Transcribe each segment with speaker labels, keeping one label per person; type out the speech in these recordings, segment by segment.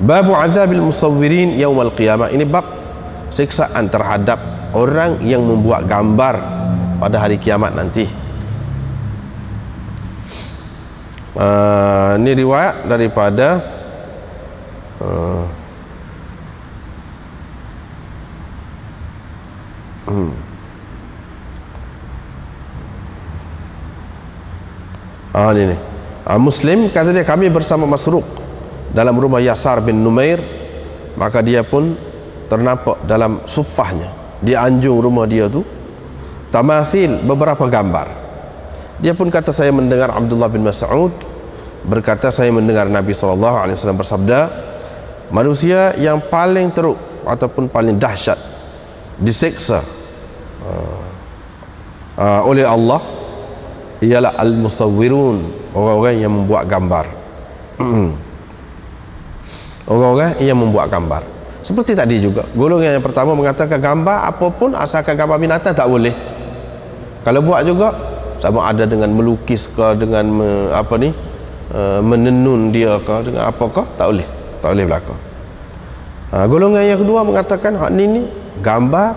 Speaker 1: Babu azabil musawwirin yaumal qiyamah. Ini bab siksaan terhadap orang yang membuat gambar pada hari kiamat nanti. Ini riwayat daripada ini Muslim kata dia, kami bersama Masruq dalam rumah Yasar bin Numair, maka dia pun ternampak dalam sufahnya, di anjung rumah dia tu tamathil, beberapa gambar. Dia pun kata, saya mendengar Abdullah bin Mas'ud berkata, saya mendengar Nabi SAW bersabda, manusia yang paling teruk ataupun paling dahsyat diseksa oleh Allah ialah al-musawwirun, orang-orang yang membuat gambar. Orang-orang yang membuat gambar. Seperti tadi juga, golongan yang pertama mengatakan gambar apapun asalkan gambar binatang tak boleh. Kalau buat juga, sama ada dengan melukis ke, dengan menenun dia ke, dengan apakah, tak boleh berlaku. Golongan yang kedua mengatakan hak ni gambar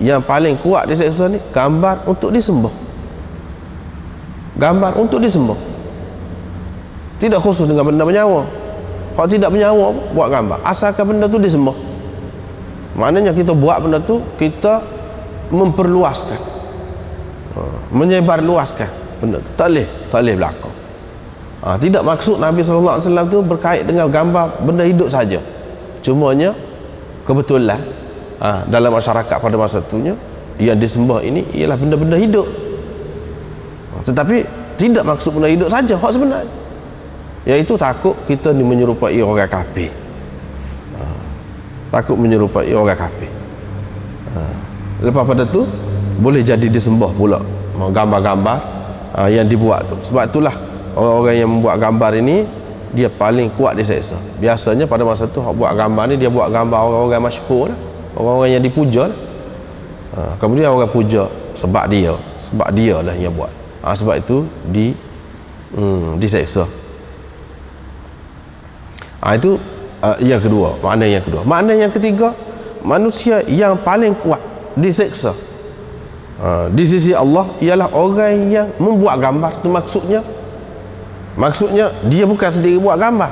Speaker 1: yang paling kuat diseksa ni, gambar untuk disembah. Gambar untuk disembah, tidak khusus dengan benda bernyawa. Kalau tidak bernyawa buat gambar, asalkan benda tu disembah. Maknanya kita buat benda tu, kita memperluaskan, menyebarluaskan benda tu. Tak boleh berlaku. Tidak maksud Nabi SAW tu berkait dengan gambar benda hidup saja. Cumanya kebetulan dalam masyarakat pada masa itunya yang disembah ini ialah benda-benda hidup. Tetapi tidak maksud benda hidup saja hak sebenarnya, iaitu takut kita ni menyerupai orang kafir. Takut menyerupai orang kafir. Lepas pada tu boleh jadi disembah pula gambar-gambar yang dibuat tu. Sebab itulah orang-orang yang membuat gambar ini dia paling kuat diseksa. Biasanya pada masa tu buat gambar ni, dia buat gambar orang-orang masyhur lah, orang-orang yang dipuja lah. Kemudian orang puja sebab dia lah yang buat. Sebab itu diseksa. Itu yang kedua, makna yang kedua. Makna yang ketiga, manusia yang paling kuat diseksa di sisi Allah ialah orang yang membuat gambar tu. Maksudnya dia bukan sendiri buat gambar.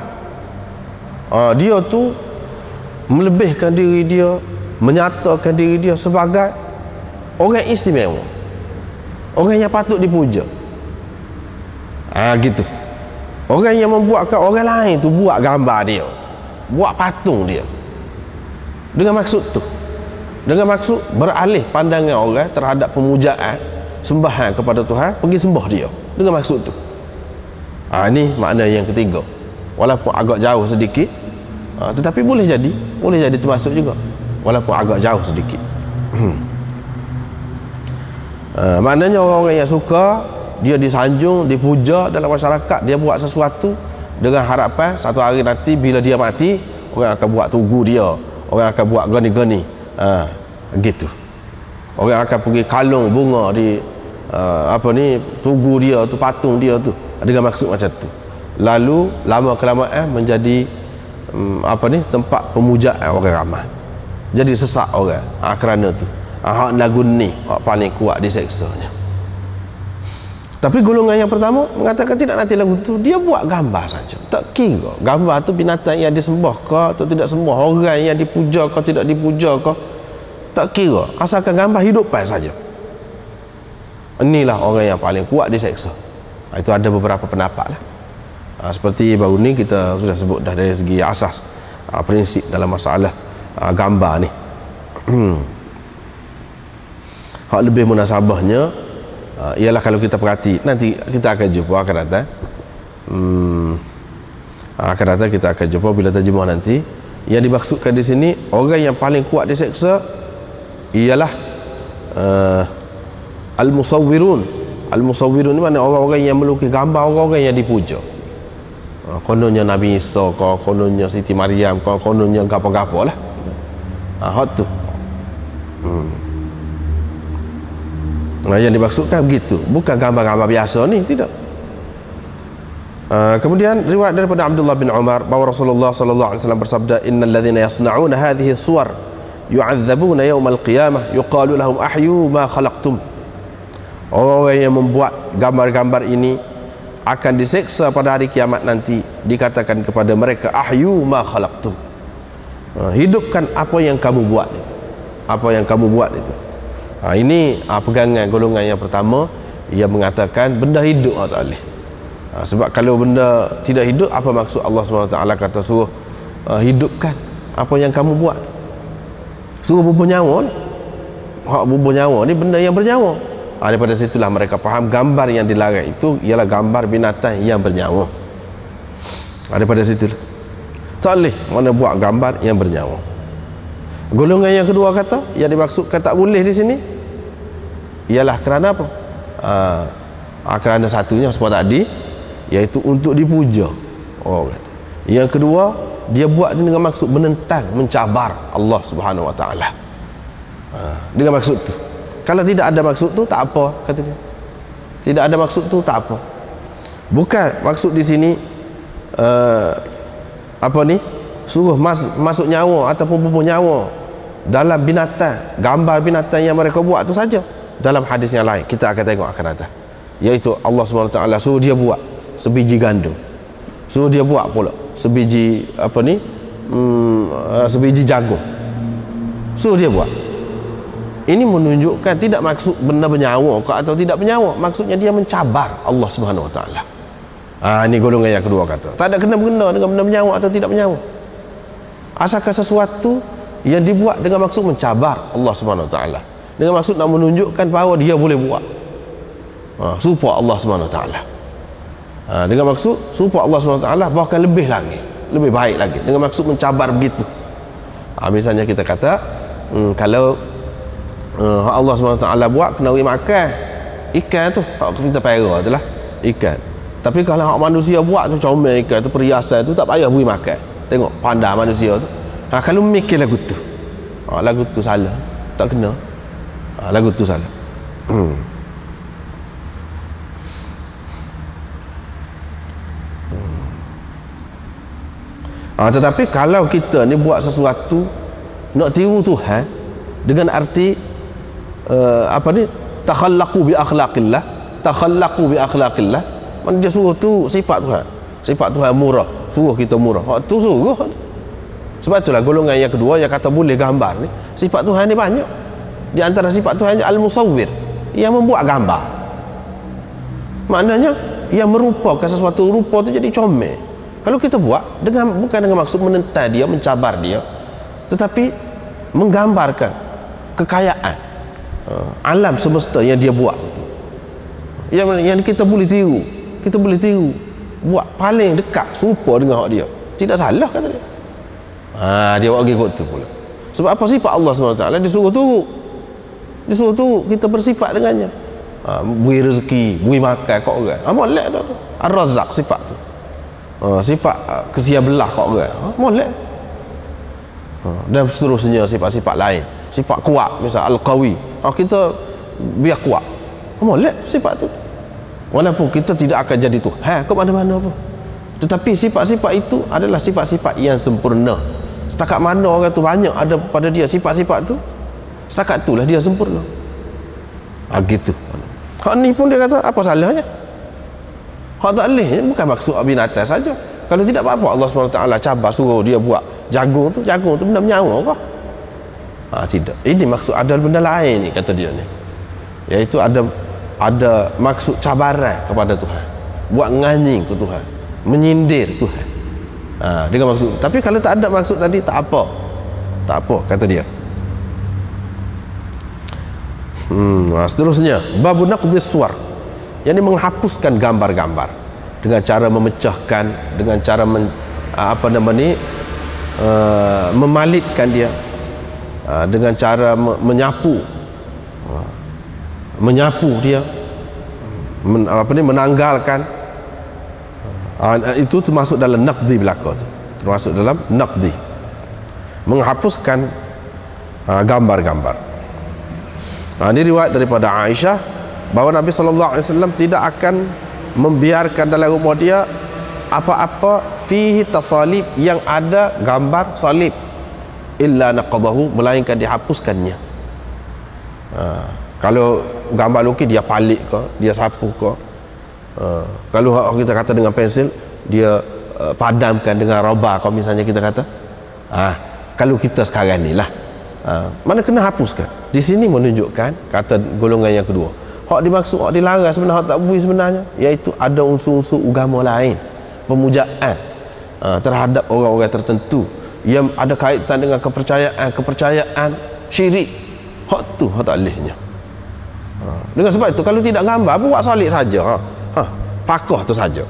Speaker 1: Dia tu melebihkan diri dia, menyatakan diri dia sebagai orang istimewa, orang yang patut dipuja. Gitu. Orang yang membuatkan orang lain tu buat gambar dia, buat patung dia, dengan maksud tu, dengan maksud beralih pandangan orang terhadap pemujaan, sembahan kepada Tuhan, pergi sembah dia dengan maksud tu. Ini makna yang ketiga. Walaupun agak jauh sedikit, tetapi boleh jadi termasuk juga, walaupun agak jauh sedikit. Maknanya orang-orang yang suka dia disanjung, dipuja dalam masyarakat, dia buat sesuatu dengan harapan satu hari nanti bila dia mati, orang akan buat tugu dia, orang akan buat gani-gani, gitu. Orang akan pergi kalung bunga di tugu dia tu, patung dia tu, dengan maksud macam tu. Lalu lama kelamaan menjadi tempat pemujaan orang ramai, jadi sesak orang kerana tu. Hak lagu ni hak paling kuat diseksanya. Tapi golongan yang pertama mengatakan tidak, nanti lagu tu dia buat gambar saja, tak kira gambar tu binatang yang disembah ke atau tidak sembah, orang yang dipuja ke tidak dipuja ke, tak kira, asalkan gambar hidupan saja. Inilah orang yang paling kuat diseksa. Itu ada beberapa pendapat lah. Seperti baru ni kita sudah sebut dah dari segi asas prinsip dalam masalah gambar ni. Hak lebih munasabahnya ialah kalau kita perhati, nanti kita akan jumpa akan datang, kita akan jumpa bila terjemah nanti. Yang dimaksudkan di sini orang yang paling kuat diseksa ialah al-musawwirun. Al-musawwirun ni mana orang-orang yang melukis gambar orang-orang yang dipuja. Kononnya Nabi Isa ke, kononnya Siti Maryam ke, kononnya gapo-gapo lah. Hak tu. Yang dimaksudkan begitu, bukan gambar-gambar biasa ni, tidak. Kemudian riwayat daripada Abdullah bin Umar bahawa Rasulullah sallallahu alaihi wasallam bersabda, innal ladzina yasna'una hadhihi suwar yu'adzabuna yaumal qiyamah yuqalu lahum ahyu ma khalaqtum. Orang yang membuat gambar-gambar ini akan diseksa pada hari kiamat nanti, dikatakan kepada mereka, ahyu ma khalaqtum, hidupkan apa yang kamu buat, apa yang kamu buat itu. Ini pegangan golongan yang pertama yang mengatakan benda hidup Allah Ta'ala. Sebab kalau benda tidak hidup, apa maksud Allah SWT kata suruh hidupkan apa yang kamu buat? Suruh bubuh nyawa ni. Hak bubuh nyawa ni benda yang bernyawa. Daripada situlah mereka faham gambar yang dilarang itu ialah gambar binatang yang bernyawa. Daripada situlah tak boleh mana buat gambar yang bernyawa. Golongan yang kedua kata, yang dimaksudkan tak boleh di sini ialah kerana apa? Kerana satunya sebab tadi, iaitu untuk dipuja. Yang kedua, dia buat dengan maksud menentang, mencabar Allah Subhanahu Wa Taala. Dengan maksud tu. Kalau tidak ada maksud tu tak apa, kata dia. Tidak ada maksud tu tak apa. Bukan maksud di sini suruh masuk nyawa ataupun bubuh nyawa dalam binatang, gambar binatang yang mereka buat tu saja. Dalam hadis yang lain kita akan tengok akan datang, iaitu Allah SWT suruh dia buat sebiji gandum, suruh dia buat pula sebiji sebiji jagung, suruh dia buat. Ini menunjukkan tidak maksud benda bernyawa atau tidak bernyawa, maksudnya dia mencabar Allah Subhanahu Wa Taala. Ini golongan yang kedua kata tak ada kena-mengena dengan benda bernyawa atau tidak bernyawa, asalkan sesuatu yang dibuat dengan maksud mencabar Allah Subhanahu Wa Taala, dengan maksud nak menunjukkan bahawa dia boleh buat supaya Allah Subhanahu Wa Taala, dengan maksud supaya Allah Subhanahu Wa Taala bahkan lebih lagi, lebih baik lagi, dengan maksud mencabar begitu. Misalnya kita kata kalau Allah Subhanahu Wa Taala buat kena makan ikan tu, hak kita pera tu lah ikan. Tapi kalau hak manusia buat tu comel ikan tu, perhiasan tu, tak payah beri makan. Tengok pandai manusia tu. Kalau mikir lagu tu, lagu tu salah, tak kena. Lagu tu salah. Tetapi kalau kita ni buat sesuatu nak tiru Tuhan dengan arti takhallaqu bi akhlaqillah, takhallaqu bi akhlaqillah, mana dia suruh tu sifat Tuhan, sifat Tuhan murah, suruh kita murah, tu suruh. Sebab itulah golongan yang kedua yang kata boleh gambar ni, sifat Tuhan ni banyak. Di antara sifat Tuhan al-musawwir, yang membuat gambar, maknanya yang merupakan sesuatu rupa tu jadi comel. Kalau kita buat bukan dengan maksud menentang dia, mencabar dia, tetapi menggambarkan kekayaan alam semesta yang dia buat itu, yang kita boleh tiru, kita boleh tiru, buat paling dekat serupa dengan hak dia, tidak salah kata dia. Dia buat pergi kot tu pula. Sebab apa? Sifat Allah SWT disuruh tu kita bersifat dengannya, beri rezeki, beri makan kat orang, molek tu Ar-Razzaq, sifat tu, sifat kesia belah kat orang, molek. Dan seterusnya sifat-sifat lain, sifat kuat, misal Al-Qawi, kita biar kuat, molek sifat tu. Walaupun kita tidak akan jadi Tuhan ke mana-mana pun, tetapi sifat-sifat itu adalah sifat-sifat yang sempurna. Setakat mana orang tu banyak ada pada dia sifat-sifat tu, setakat itulah dia sempurna. Gitu. Hak ni pun dia kata apa salahnya? Hak tak boleh, bukan maksud binatang saja. Kalau tidak apa-apa Allah SWT cabar suruh dia buat jagung tu benda menyawa kah? Tidak. Ini maksud ada benda lain ni, kata dia ni, iaitu ada maksud cabaran kepada Tuhan, buat nganying ke Tuhan, menyindir Tuhan, dengan maksud. Tapi kalau tak ada maksud tadi, tak apa, kata dia. Seterusnya babu naqdis suwar, yang ini menghapuskan gambar-gambar dengan cara memecahkan, dengan cara memalitkan dia, dengan cara menyapu dia, menanggalkan. Itu termasuk dalam naqdi belaka tu, termasuk dalam naqdi, menghapuskan gambar-gambar. Ini riwayat daripada Aisyah bahawa Nabi SAW tidak akan membiarkan dalam rumah dia apa-apa fihi tasalib yang ada gambar salib, illa naqadahu, melainkan dihapuskannya. Kalau gambar lukis dia palik ke, dia sapu ke. Kalau kita kata dengan pensil, dia padamkan dengan roba, kalau misalnya kita kata. Kalau kita sekarang ni lah, mana kena hapuskan. Di sini menunjukkan kata golongan yang kedua, hak dimaksud, hak dilarang sebenarnya, hak tak boleh sebenarnya, iaitu ada unsur-unsur agama lain, pemujaan terhadap orang-orang tertentu yang ada kaitan dengan kepercayaan syirik. Hak tu hak tak bolehnya. Dengan sebab itu kalau tidak gambar, buat salib saja. Pakoh tu saja.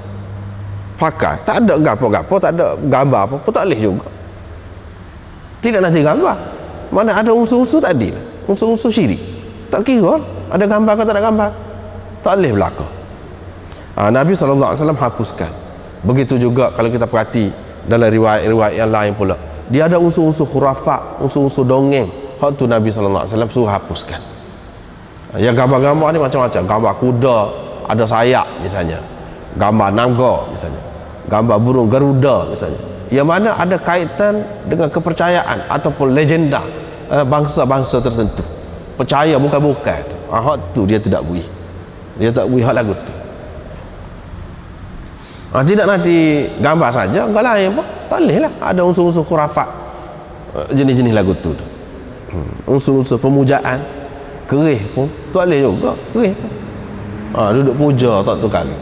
Speaker 1: Pakai, tak ada gapo-gapo, tak ada gambar apa pun, tak boleh juga. Tidak nanti gambar. Mana ada unsur-unsur tadi, unsur-unsur syirik. Tak kira ada gambar atau tak ada gambar, tak boleh berlaku. Nabi SAW hapuskan. Begitu juga kalau kita perhati dalam riwayat-riwayat yang lain pula, dia ada unsur-unsur khurafat, unsur-unsur dongeng. Hak tu Nabi SAW suruh hapuskan. Yang gambar-gambar ni macam-macam. Gambar kuda ada sayap misalnya, gambar naga misalnya, gambar burung garuda misalnya, yang mana ada kaitan dengan kepercayaan ataupun legenda bangsa-bangsa tertentu. Percaya bukan-bukan tu. Hak tu dia tidak boleh. Dia tak boleh hak lagu tu. Tidak nanti gambar saja, enggak lain pun tak boleh lah. Ada unsur-unsur khurafat, jenis-jenis lagu tu. Unsur-unsur pemujaan, kerih pun tak boleh juga. Kerih pun duduk puja tak tu kali.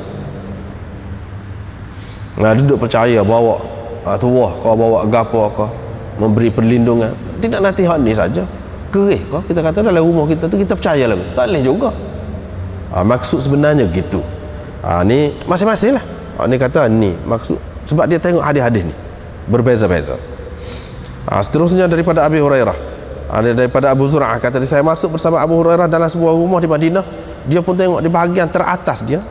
Speaker 1: Duduk percaya bawa tuah kau, bawa gapo kau, memberi perlindungan. Tidak nanti hak ni saja. Kerih kau, kita kata dalam rumah kita tu kita percaya lah. Tak boleh juga. Maksud sebenarnya gitu. Ni masing-masing lah. Ni kata ni maksud, sebab dia tengok hadis-hadis ni berbeza-beza. Seterusnya daripada Abi Hurairah, daripada Abu Zur'ah, kata dia, saya masuk bersama Abu Hurairah dalam sebuah rumah di Madinah. Dia pun tengok di bahagian teratas dia,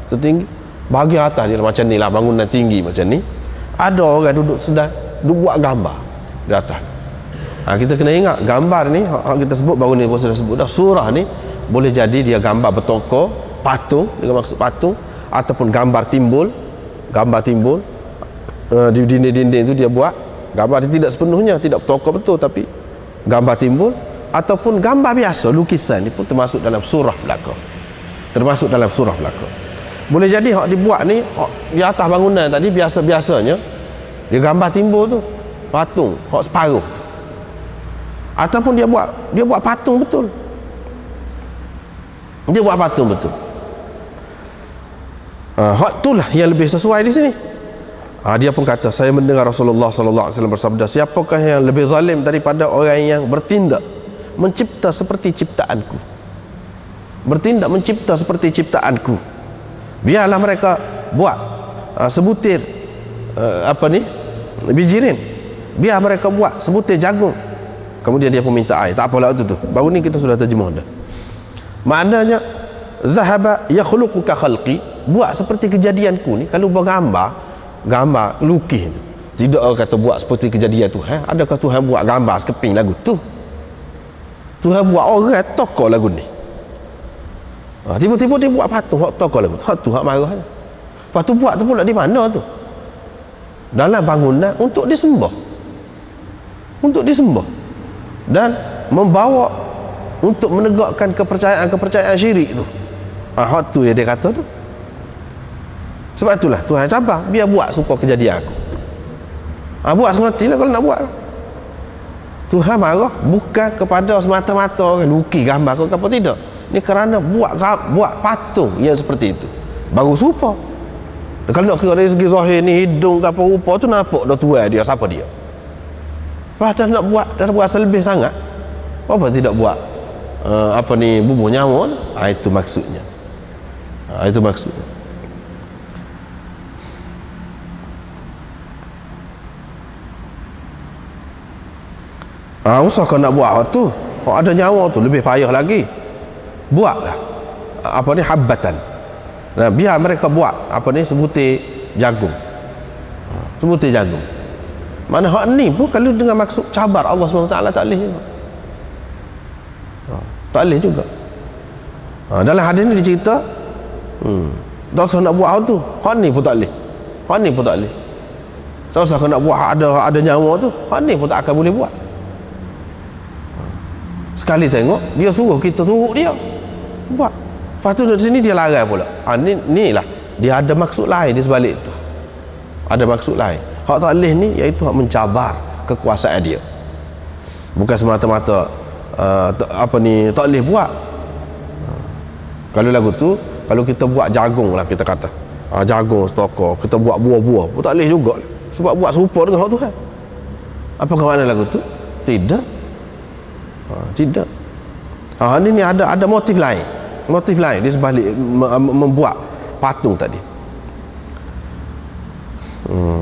Speaker 1: setinggi bahagian atas dia macam ni lah, bangunan tinggi macam ni, ada orang duduk sedang buat gambar di atas. Kita kena ingat gambar ni, kita sebut baru ni, sudah sebut dah, surah ni boleh jadi dia gambar bertokor, patung, dengan maksud patung, ataupun gambar timbul di dinding-dinding tu dia buat gambar. Dia tidak sepenuhnya, tidak bertokor betul, tapi gambar timbul, ataupun gambar biasa, lukisan ni pun termasuk dalam surah belaka. Boleh jadi hak dibuat ni di atas bangunan tadi, biasa-biasanya dia gambar timbul tu, patung hak separuh tu, ataupun dia buat patung betul. Hak itulah yang lebih sesuai di sini. Dia pun kata, saya mendengar Rasulullah SAW bersabda, siapakah yang lebih zalim daripada orang yang bertindak mencipta seperti ciptaanku, biarlah mereka buat sebutir bijirin, biar mereka buat sebutir jagung, kemudian dia pun minta air. Tak apalah tu baru ni kita sudah terjemah dah. Maknanya zahaba yakhluqu ka khalqi, buat seperti kejadianku ni. Kalau gambar lukis tu, tidak orang kata buat seperti kejadian Tuhan. Adakah Tuhan buat gambar sekeping lagu tu? Tuhan buat orang tokoh lagu ni. Tiba-tiba dia buat patung hak tokoh lagu tu. Hak tu hak marah. Lepas tu buat tu pula di mana tu? Dalam bangunan untuk disembah. Dan membawa untuk menegakkan kepercayaan syirik tu. Hak tu yang dia kata tu. Sebab itulah Tuhan cabar, biar buat supaya kejadian aku. Buat sengerti lah kalau nak buat. Tuhan marah bukan kepada semata-mata orang lukis gambar ke apa, tidak. Ni kerana buat patung yang seperti itu baru serupa. Dan kalau nak kira dari segi zahir ni, hidung ke apa rupa tu, nampak dah tuan dia, siapa dia. Padahal dah buat selebih sangat, apa tidak buat bubuh nyawa tu? Itu maksudnya. Usah kau nak buat waktu ada nyawa tu lebih payah lagi. Buatlah habbatan. Biar mereka buat sebutir jagung. Mana hak ni pun kalau dengan maksud cabar Allah SWT tak boleh juga. Dalam hadis ni dicerita tak usah nak buat hak tu, hak ni pun tak boleh. Hak ni pun tak boleh. Seolah kau nak buat ada nyawa tu, hak ni pun tak akan boleh buat. Sekali tengok dia suruh kita turut dia buat. Lepas tu di sini dia larang pula. Ni lah dia ada maksud lain di sebalik tu. Ada maksud lain. Hak tak boleh ni iaitu hak mencabar kekuasaan dia. Bukan semata-mata tak boleh buat. Kalau lagu tu, kalau kita buat jagung lah kita kata. Jagung stokor, kita buat buah-buah pun tak boleh juga. Sebab buat serupa dengan hak Tuhan. Apakah makna lagu tu? Tidak. Tidak. Ini ada motif lain. Motif lain di sebalik membuat patung tadi.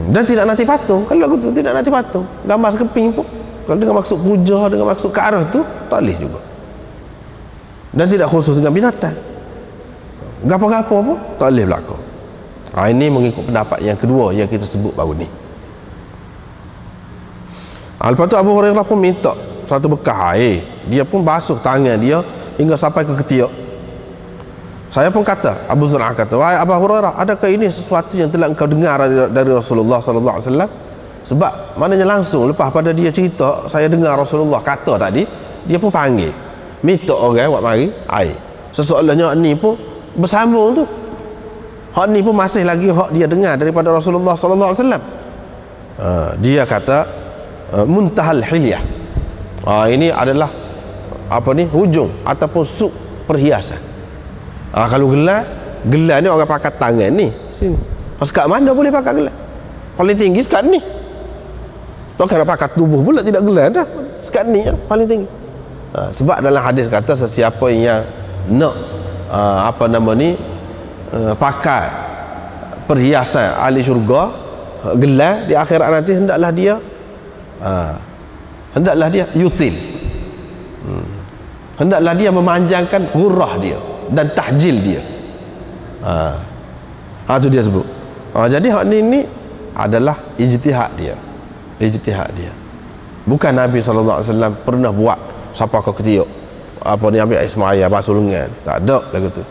Speaker 1: Dan tidak nanti patung. Kalau lagu tu tidak nanti patung, gambar sekeping pun kalau dengan maksud puja, dengan maksud ke arah tu tak boleh juga. Dan tidak khusus dengan binatang. Gapo-gapo pun tak boleh berlaku. Ini mengikut pendapat yang kedua yang kita sebut baru ni. Lepas tu Abu Hurairah pun minta satu bekas air. Dia pun basuh tangan dia hingga sampai ke ketiak. Saya pun kata, Abu Zur'ah kata, wahai Abu Hurairah, adakah ini sesuatu yang telah engkau dengar dari Rasulullah sallallahu alaihi wasallam? Sebab maknanya langsung lepas pada dia cerita, saya dengar Rasulullah kata tadi, dia pun panggil, minta orang buat mari air. Sesoalnya ni pun bersambung tu. Hak ni pun masih lagi hak dia dengar daripada Rasulullah sallallahu alaihi wasallam. Dia kata muntahal hilyah. Ini adalah hujung ataupun suk perhiasan. Kalau gelar ni orang pakai tangan ni sini. Sekat mana boleh pakai gelar? Paling tinggi sekat ni. Tak kena pakai tubuh pula tidak gelar dah. Sekat ni paling tinggi. Sebab dalam hadis kata sesiapa yang nak pakai perhiasan ahli syurga, gelar di akhirat nanti, hendaklah dia yutil. Hendaklah dia memanjangkan hurrah dia dan tahjil dia. Itu dia sebut. Jadi hak ni adalah ijtihad dia. Bukan Nabi SAW pernah buat siapa kau ketiak ambil air semaya basuh lengan. Tak ada lagu tu.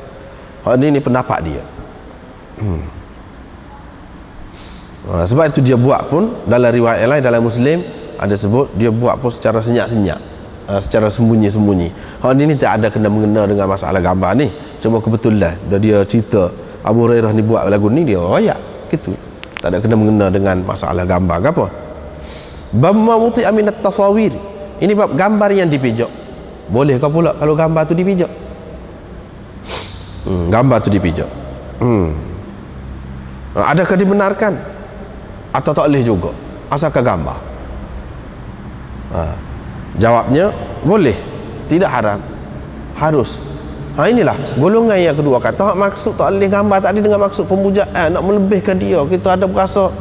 Speaker 1: Hak ni pendapat dia. Sebab itu dia buat pun dalam riwayat lain, dalam Muslim ada sebut dia buat pun secara senyap-senyap, secara sembunyi-sembunyi. Hak ni tak ada kena-mengena dengan masalah gambar ni. Cuma kebetulan dia cerita Abu Hurairah ni buat lagu ni, dia royak gitu. Tak ada kena-mengena dengan masalah gambar ke apa. Bab mawti aminat tasawir. Ini bab gambar yang dipijak. Boleh ke pula kalau gambar tu dipijak? Gambar tu dipijak. Adakah dibenarkan atau tak boleh juga asalkan gambar? Jawabnya boleh, tidak haram, harus. Inilah golongan yang kedua kata maksud tak boleh gambar tadi dengan maksud pemujaan, nak melebihkan dia, kita ada berasa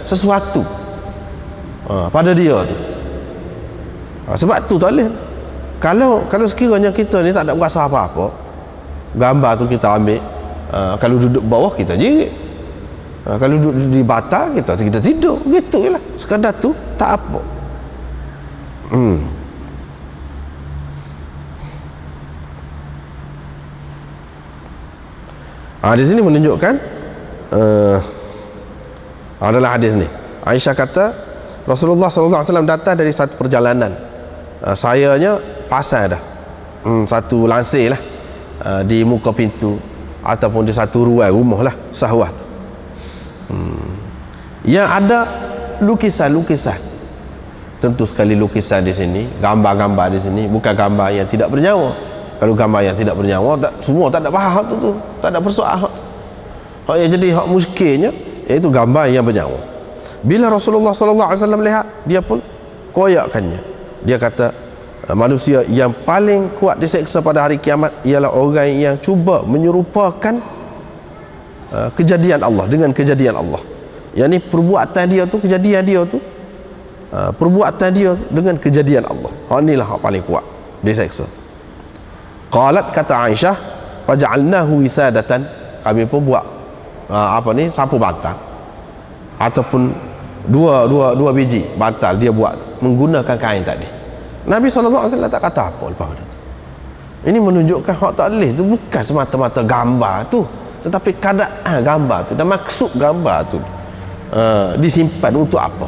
Speaker 1: sesuatu pada dia tu. Sebab tu tak boleh. Kalau sekiranya kita ni tak ada berasa apa-apa, gambar tu kita ambil, kalau duduk bawah kita jerit, kalau duduk di batal kita tidur, gitu je lah. Sekadar tu tak apa. Di sini menunjukkan adalah hadis ni. Aisyah kata Rasulullah sallallahu alaihi wasallam datang dari satu perjalanan. Sayanya pasang dah. Satu lansir lah di muka pintu ataupun di satu ruang rumah lah, sahwah tu. Yang ada lukisan-lukisan. Tentu sekali lukisan di sini, gambar-gambar di sini bukan gambar yang tidak bernyawa. Kalau gambar yang tidak bernyawa, semua tak ada faham tu, tak ada persoalan tu. Hak yang jadi hak muskilnya iaitu gambar yang bernyawa. Bila Rasulullah sallallahu alaihi wasallam lihat, dia pun koyakkannya. Dia kata manusia yang paling kuat diseksa pada hari kiamat ialah orang yang cuba menyerupakan kejadian Allah dengan kejadian Allah. Yang ni perbuatan dia tu, kejadian dia tu, perbuatan dia dengan kejadian Allah. Inilah hak paling kuat diseksa. Qalat, kata Aisyah, faja'alnahu wisadatan, kami pun buat sapu bantal ataupun dua biji bantal dia buat menggunakan kain tadi. Nabi SAW tak kata apa lepas itu. Ini menunjukkan hak tak boleh tu bukan semata-mata gambar tu, tetapi keadaan gambar tu dan maksud gambar tu disimpan untuk apa?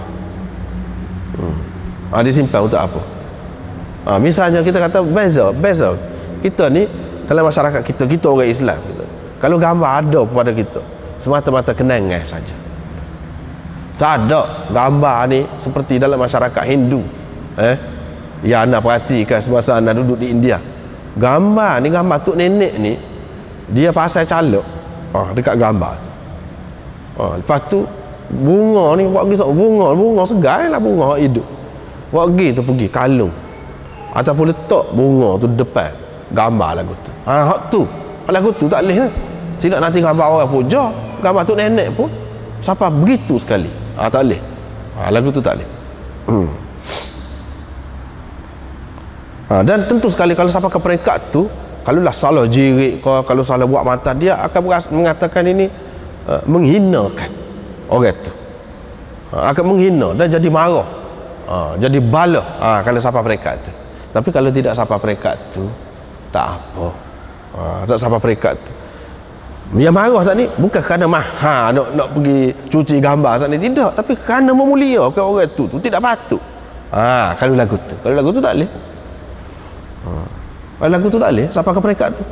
Speaker 1: Disimpan untuk apa? Misalnya kita kata beza kita ni dalam masyarakat kita orang Islam kita. Kalau gambar ada pada kita semata-mata kenangan saja. Tak ada gambar ni seperti dalam masyarakat Hindu. Ya, anda perhatikan semasa anda duduk di India, gambar ni, gambar tok nenek ni, dia pasal calok dekat gambar tu. Lepas tu bunga ni buat pergi bunga segar lah, bunga hidup buat pergi tu pergi kalung ataupun letak bunga tu depan gambar lagu tu. Hak tu lagu tu tak boleh. Tidak nanti gambar orang puja, gambar tok nenek pun siapa begitu sekali. Tak boleh. Lagu tu tak boleh. Dan tentu sekali kalau sampai ke peringkat tu, kalau lah salah jirik kau, kalau salah buat mata, dia akan mengatakan ini menghinakan orang tu, akan menghina dan jadi marah, jadi bala kalau sampai peringkat tu. Tapi kalau tidak sampai peringkat tu, tak apa. Tak sampai peringkat tu, yang marah saat ni bukan kerana nak pergi cuci gambar saat ni, tidak, tapi kerana memuliakan orang tu tidak patut. Kalau lagu tu tak boleh. Kalau lagu tu tak boleh sampai ke peringkat tu.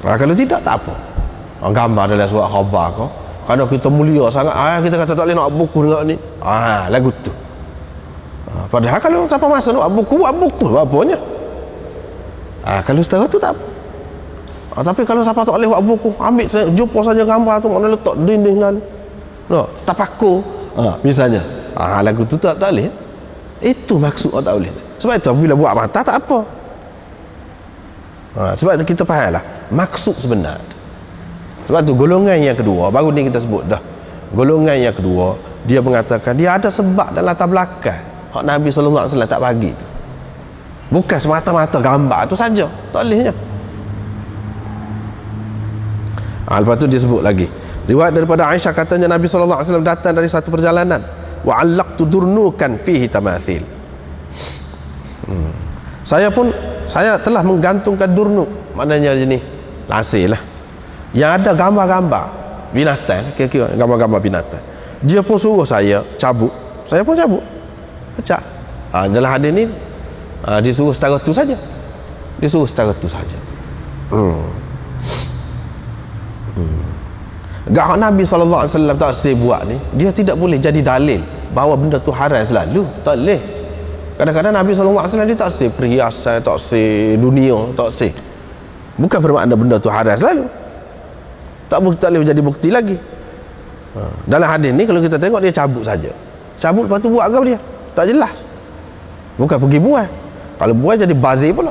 Speaker 1: Kalau tidak, tak apa. Gambar dalam surat khabar kau, kerana kita mulia sangat, kita kata tak boleh nak buku dengan ni. Lagu tu. Padahal kalau sampai masa nak buku, buat buku apa-apanya. Kalau setara tu tak apa. Tapi kalau siapa tak boleh buat buku, ambil jumpa saja gambar tu, mana letak dinding lalu, tapaku, misalnya, lagu tu tak boleh. Itu maksud tak boleh. Sebab itu bila buat mata tak apa. Sebab itu kita fahamlah maksud sebenar. Sebab tu golongan yang kedua, baru ni kita sebut dah, golongan yang kedua, dia mengatakan dia ada sebab dan latar belakang hak Nabi SAW tak bagi tu. Bukan semata-mata gambar tu saja, tak bolehnya. Lepas tu dia sebut lagi riwayat daripada Aisyah, katanya Nabi SAW datang dari satu perjalanan, wa allaqtu durnukan fihi tamathil. Saya telah menggantungkan durnuk, maknanya jenis lasir lah, yang ada gambar-gambar binatang, kira-kira gambar-gambar binatang. Dia pun suruh saya cabut, saya pun cabut, pecah. Dalam hadis ni disuruh setara tu saja, Gak Nabi SAW tak say buat ni, dia tidak boleh jadi dalil bahawa benda tu haram selalu, tak boleh. Kadang-kadang Nabi SAW dia tak say perhiasan, tak say dunia, tak say. Bukan bermakna benda tu haram selalu, tak boleh jadi bukti lagi. Dalam hadis ni kalau kita tengok, dia cabut saja, cabut lepas tu buat apa dia tak jelas, bukan pergi buat. Kalau buat jadi bazir pula.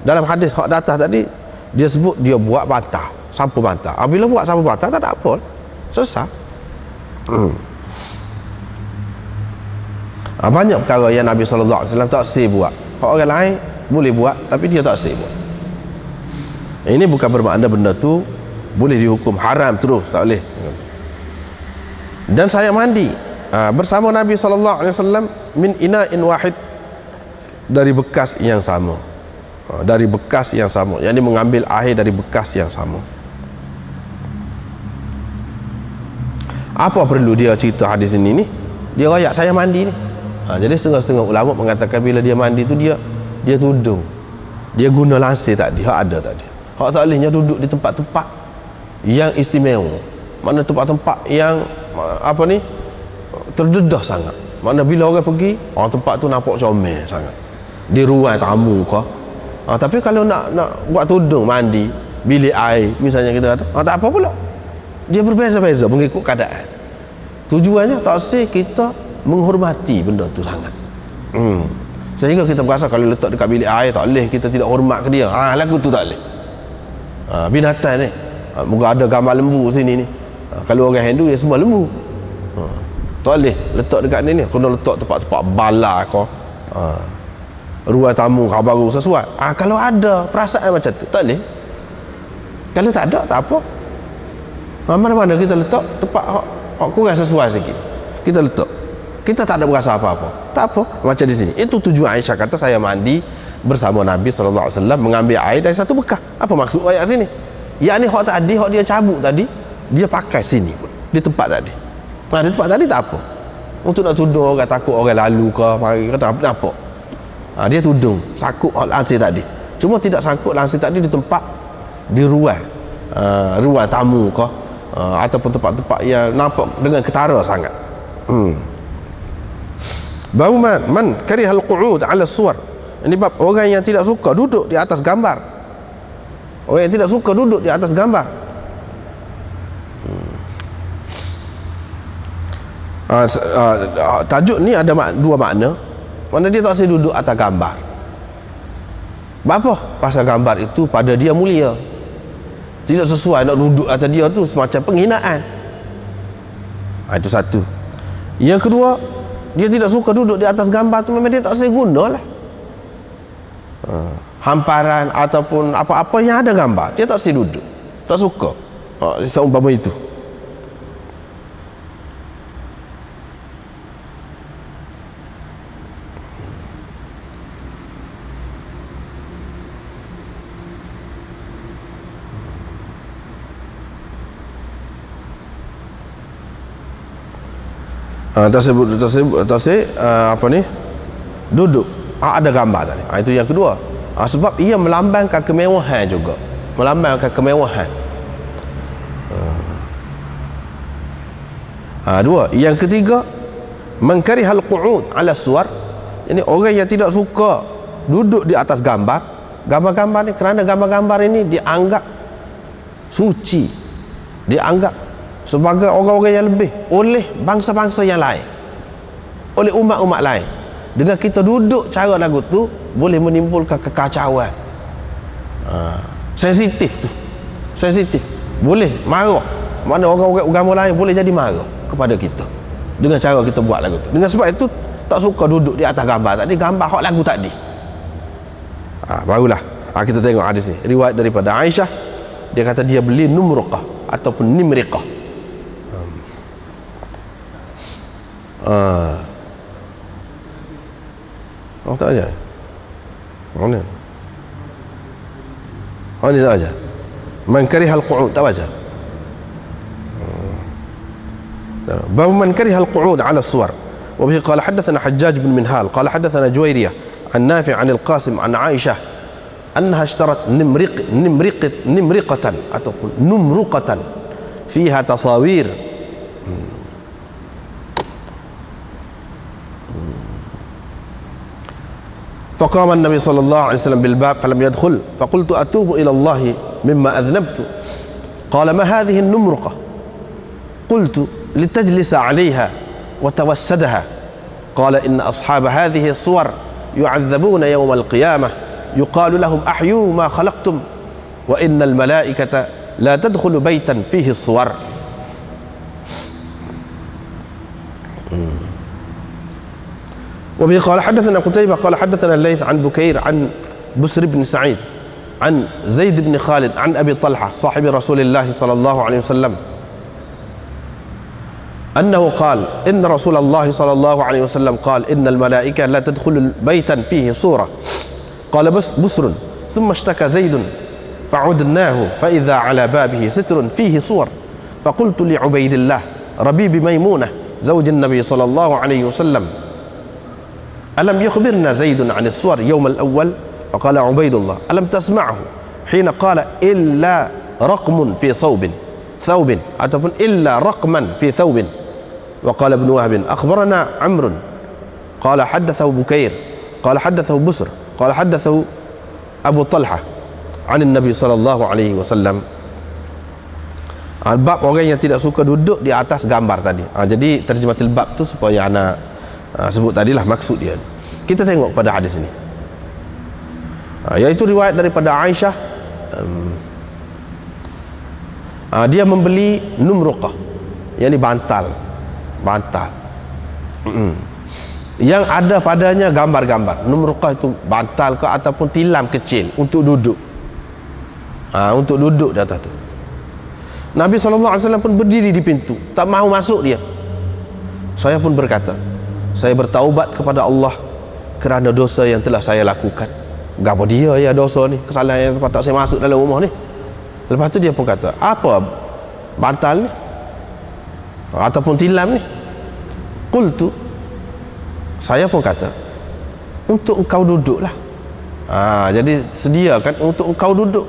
Speaker 1: Dalam hadis hak datang tadi, dia sebut dia buat bantah, sampul bantah. Bila buat sampul bantah tak ada apa, selesai. Banyak perkara yang Nabi SAW tak say buat, orang lain boleh buat tapi dia tak say buat. Ini bukan bermakna benda tu boleh dihukum haram terus, tak boleh. Dan saya mandi bersama Nabi SAW min ina'in wahid, dari bekas yang sama, yakni mengambil air dari bekas yang sama. Apa perlu dia cerita hadis ini ni? Dia royak saya mandi ni. Jadi setengah-setengah ulama mengatakan bila dia mandi tu dia tudung, dia guna lansir tadi, hak ada tadi. Hak tak bolehnya duduk di tempat-tempat yang istimewa, mana tempat-tempat yang terdedah sangat, mana bila orang pergi tempat tu nampak comel sangat, di ruang tamu kah. Tapi kalau nak buat tudung mandi bilik air misalnya, kita kata tak apa pula, dia berbeza-beza mengikut keadaan. Tujuannya tak sih kita menghormati benda tu sangat, sehingga kita berasa kalau letak dekat bilik air tak boleh, kita tidak hormat ke dia. Lagu tu tak boleh. Binatang ni moga ada gambar lembu sini ni, kalau orang Hindu ya semua lembu, tak boleh letak dekat ni, kena letak tempat-tempat bala kau, ruang tamu kau baru sesuai. Kalau ada perasaan macam tu tak boleh. Kalau tak ada tak apa, mana-mana kita letak tempat kurang sesuai sikit, kita letak, kita tak ada berasa apa-apa, tak apa. Macam di sini, itu tujuan Aisyah kata saya mandi bersama Nabi SAW mengambil air dari satu bekas. Apa maksud ayat sini? Yang ni hak tadi, hak dia cabut tadi, dia pakai sini pun, di tempat tadi. Nah, di tempat tadi tak apa. Untuk nak tudung orang, takut orang lalu ke, mari kata apa nampak. Dia tudung, sakut hak lansir tadi. Cuma tidak sangkut lansir tadi di tempat, di ruang tamu ke, ataupun tempat-tempat yang nampak dengan ketara sangat. Baru man karihal qu'ud 'ala suwar. Ini bab orang yang tidak suka duduk di atas gambar. Orang yang tidak suka duduk di atas gambar. Tajuk ni ada dua makna. Mana dia tak boleh duduk atas gambar. Apa? Pasal gambar itu pada dia mulia. Tidak sesuai nak duduk atas dia tu, semacam penghinaan. Itu satu. Yang kedua, dia tidak suka duduk di atas gambar tu, memang dia tak boleh guna lah. Hamparan ataupun apa-apa yang ada gambar, dia tak boleh duduk, tak suka. Seumpama itu. Apa ni, duduk ada gambar tadi. Itu yang kedua. Sebab ia melambangkan kemewahan juga, melambangkan kemewahan. Dua. Yang ketiga, mengkarihal qu'ud 'ala suwar. Ini orang yang tidak suka duduk di atas gambar ni, kerana gambar-gambar ini dianggap suci, dianggap sebagai orang-orang yang lebih oleh bangsa-bangsa yang lain, oleh umat-umat lain. Dengan kita duduk cara lagu tu boleh menimbulkan kekacauan. Sensitif tu, sensitif, boleh marah. Mana orang-orang agama lain boleh jadi marah kepada kita dengan cara kita buat lagu tu. Dengan sebab itu tak suka duduk di atas gambar tadi, gambar hak lagu tadi. Barulah kita tengok hadis ni, riwayat daripada Aisyah. Dia kata dia beli numruqah ataupun nimriqah. Tak aja. Mana? Ni tak aja. Man karihal qu'ud, tak baca. باب من كره القعود على الصور. وبه قال حدثنا حجاج بن منهال قال حدثنا جويرية عن نافع عن القاسم عن عائشة أنها اشترت نمرقة ataupun نمرقة فيها تصاوير. فقام النبي صلى الله عليه وسلم بالباب فلم يدخل فقلت أتوب إلى الله مما أذنبت. قال ما هذه النمرقة؟ قلت لتجلس عليها وتوسدها. قال إن أصحاب هذه الصور يعذبون يوم القيامة يقال لهم أحيوا ما خلقتم وإن الملائكة لا تدخل بيتا فيه الصور. وبه قال حدثنا قتيبة قال حدثنا الليث عن بكير عن بسر بن سعيد عن زيد بن خالد عن أبي طلحة صاحب رسول الله صلى الله عليه وسلم أنه قال إن رسول الله صلى الله عليه وسلم قال إن الملائكة لا تدخل بيتا فيه صورة. قال بسر ثم اشتكى زيد فعدناه فإذا على بابه ستر فيه صور. فقلت لعبيد الله ربيب ميمونة زوج النبي صلى الله عليه وسلم ألم يخبرنا زيد عن الصور يوم الأول؟ فقال عبيد الله ألم تسمعه حين قال إلا رقم في ثوب ataupun إلا رقما في ثوب. وقال ابن وهب أخبرنا عمرو قال حدثه بكير قال حدثه بسر قال حدثه أبو طلحة عن النبي صلى الله عليه وسلم. Bab orang yang tidak suka duduk di atas gambar tadi. Jadi terjematil bab tu supaya anak sebut tadilah maksud dia. Kita tengok pada hadis ini, yaitu riwayat daripada Aisyah. Dia membeli numruqah, yakni bantal yang ada padanya gambar-gambar. Numruqah itu bantal ke ataupun tilam kecil untuk duduk, untuk duduk di atas tu. Nabi SAW pun berdiri di pintu, tak mahu masuk dia. Saya pun berkata, saya bertaubat kepada Allah kerana dosa yang telah saya lakukan. Gapo dia ya dosa ni, kesalahan yang sebab tak saya masuk dalam rumah ni. Lepas tu dia pun kata, apa bantal ni ataupun tilam ni? Qultu, saya pun kata, untuk engkau duduklah. Jadi sediakan untuk engkau duduk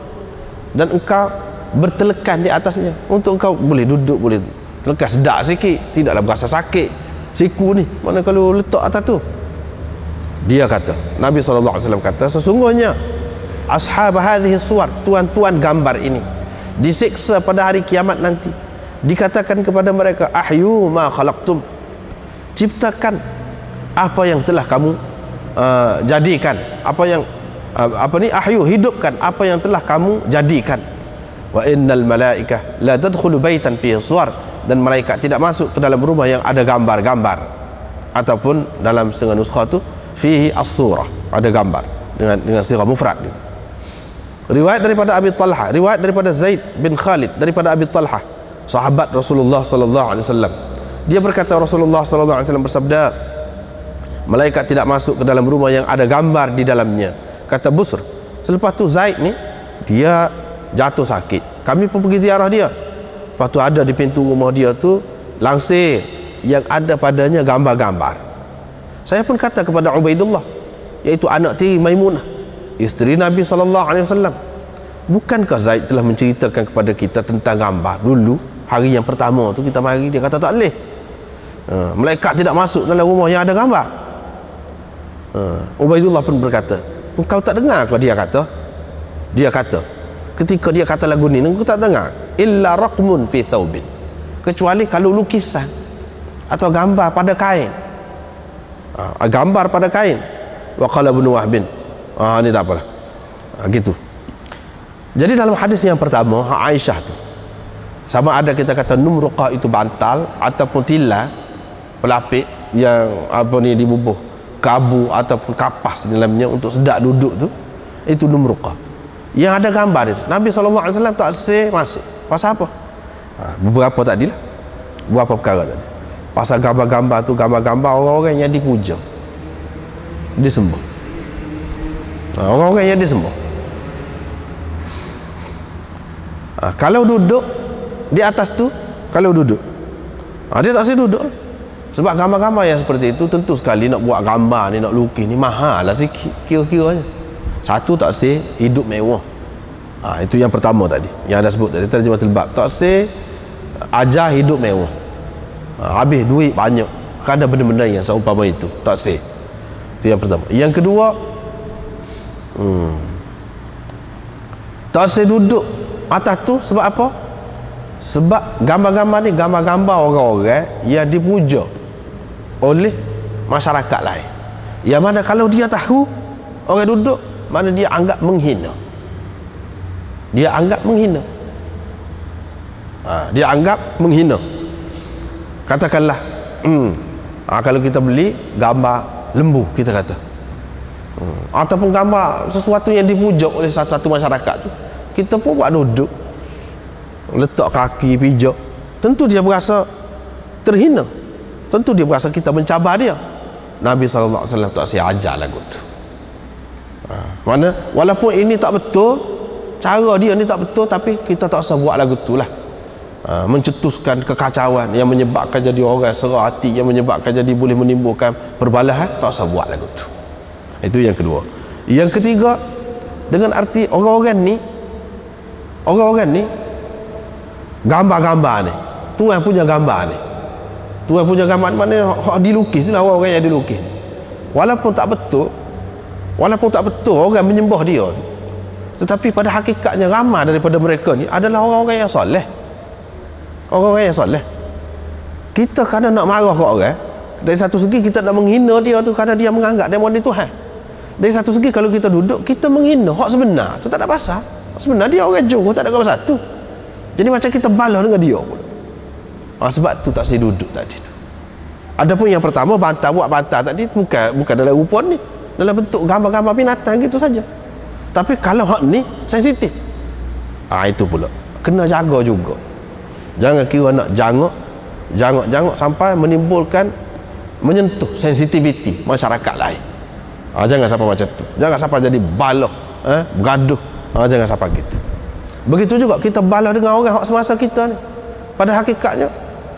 Speaker 1: dan engkau bertelekan di atasnya, untuk engkau boleh duduk, boleh telekan sedap sikit, tidaklah berasa sakit siku ni, mana kalau letak atas tu. Dia kata, Nabi SAW kata, sesungguhnya ashab hadhihi suwar, tuan-tuan gambar ini, disiksa pada hari kiamat nanti. Dikatakan kepada mereka, ahyu ma khalaqtum, ciptakan apa yang telah kamu jadikan, ahyu, hidupkan apa yang telah kamu jadikan. Wa innal malaikah la tadkhulu baitan fihi suwar, dan malaikat tidak masuk ke dalam rumah yang ada gambar-gambar, ataupun dalam setengah nuskha tu fihi as-surah, ada gambar dengan sirah mufrad gitu. Riwayat daripada Abi Talha, riwayat daripada Zaid bin Khalid daripada Abi Talha, sahabat Rasulullah sallallahu alaihi wasallam. Dia berkata, Rasulullah sallallahu alaihi wasallam bersabda, malaikat tidak masuk ke dalam rumah yang ada gambar di dalamnya. Kata Busr, selepas tu Zaid ni dia jatuh sakit, kami pun pergi ziarah dia. Lepas tu ada di pintu rumah dia tu langsir yang ada padanya gambar-gambar. Saya pun kata kepada Ubaidullah, iaitu anak tiri Maimunah, isteri Nabi SAW, bukankah Zaid telah menceritakan kepada kita tentang gambar dulu hari yang pertama tu kita mari? Dia kata tak boleh, malaikat tidak masuk dalam rumah yang ada gambar. Ubaidullah pun berkata, engkau tak dengar ke dia kata ketika dia kata lagu ni, engkau tak dengar, illa raqmun fi thawbin, kecuali kalau lukisan atau gambar pada kain, gambar pada kain. Wa qala Ibnu Wahbin, ni tak apalah, gitu. Jadi dalam hadis yang pertama Aisyah tu, sama ada kita kata numruqah itu bantal ataupun tilam pelapik yang dibubuh kabu ataupun kapas di dalamnya untuk sedap duduk tu, itu numruqah yang ada gambar dia. Nabi SAW tak sel masuk. Pasal apa? Beberapa tadilah, beberapa perkara tadi. Pasal gambar-gambar tu, gambar-gambar orang-orang yang dipuja, disembah. Orang-orang yang disembah. Kalau duduk di atas tu, kalau duduk, dia tak sel duduk. Sebab gambar-gambar yang seperti itu tentu sekali nak buat gambar ni, nak lukis ni mahal lah sikit kira-kiranya. Satu, tak sel hidup mewah. Itu yang pertama tadi, yang ada sebut tadi, terjematul bab. Tak sel ajar hidup mewah, habis duit banyak kerana benda-benda yang seumpama itu. Tak sel. Itu yang pertama. Yang kedua, tak sel duduk atas tu. Sebab apa? Sebab gambar-gambar ni gambar-gambar orang-orang yang dipuja oleh masyarakat lain, yang mana kalau dia tahu orang duduk, mana dia anggap menghina. Dia anggap menghina. Dia anggap menghina. Katakanlah kalau kita beli gambar lembu, kita kata, ataupun gambar sesuatu yang dipuja oleh satu masyarakat tu, kita pun buat duduk, letak kaki pijak, tentu dia berasa terhina, tentu dia berasa kita mencabar dia. Nabi SAW tak saya ajar lagu tu. Mana walaupun ini tak betul, cara dia ni tak betul, tapi kita tak usah buat lagu tu lah. Mencetuskan kekacauan yang menyebabkan jadi orang serah hati, yang menyebabkan jadi boleh menimbulkan perbalahan, tak usah buat lagu tu. Itu yang kedua. Yang ketiga, dengan arti orang-orang ni gambar-gambar ni, tuan punya gambar ni, tuan punya gambar mana dilukis ni lah, orang yang dilukis ni. Walaupun tak betul orang menyembah dia tu, tetapi pada hakikatnya ramai daripada mereka ni adalah orang-orang yang soleh. Orang-orang yang soleh. Kita kadang nak marah ke orang, dari satu segi kita nak menghina dia tu kerana dia menganggap dia ni Tuhan. Dari satu segi kalau kita duduk, kita menghina hak sebenar tu, tak ada pasal. Hak sebenar dia orang jauh, tak ada apa satu. Jadi macam kita balas dengan dia pula. Sebab tu tak saya duduk tadi tu. Adapun yang pertama, buat bantal tadi bukan dalam rupa ni, dalam bentuk gambar-gambar binatang gitu saja. Tapi kalau hak ni sensitif, itu pula kena jaga juga. Jangan kira nak jangok sampai menyentuh sensitiviti masyarakat lain. Jangan sampai macam tu. Jangan sampai jadi balah, bergaduh. Jangan sampai gitu. Begitu juga kita balas dengan orang hak semasa kita ni. Pada hakikatnya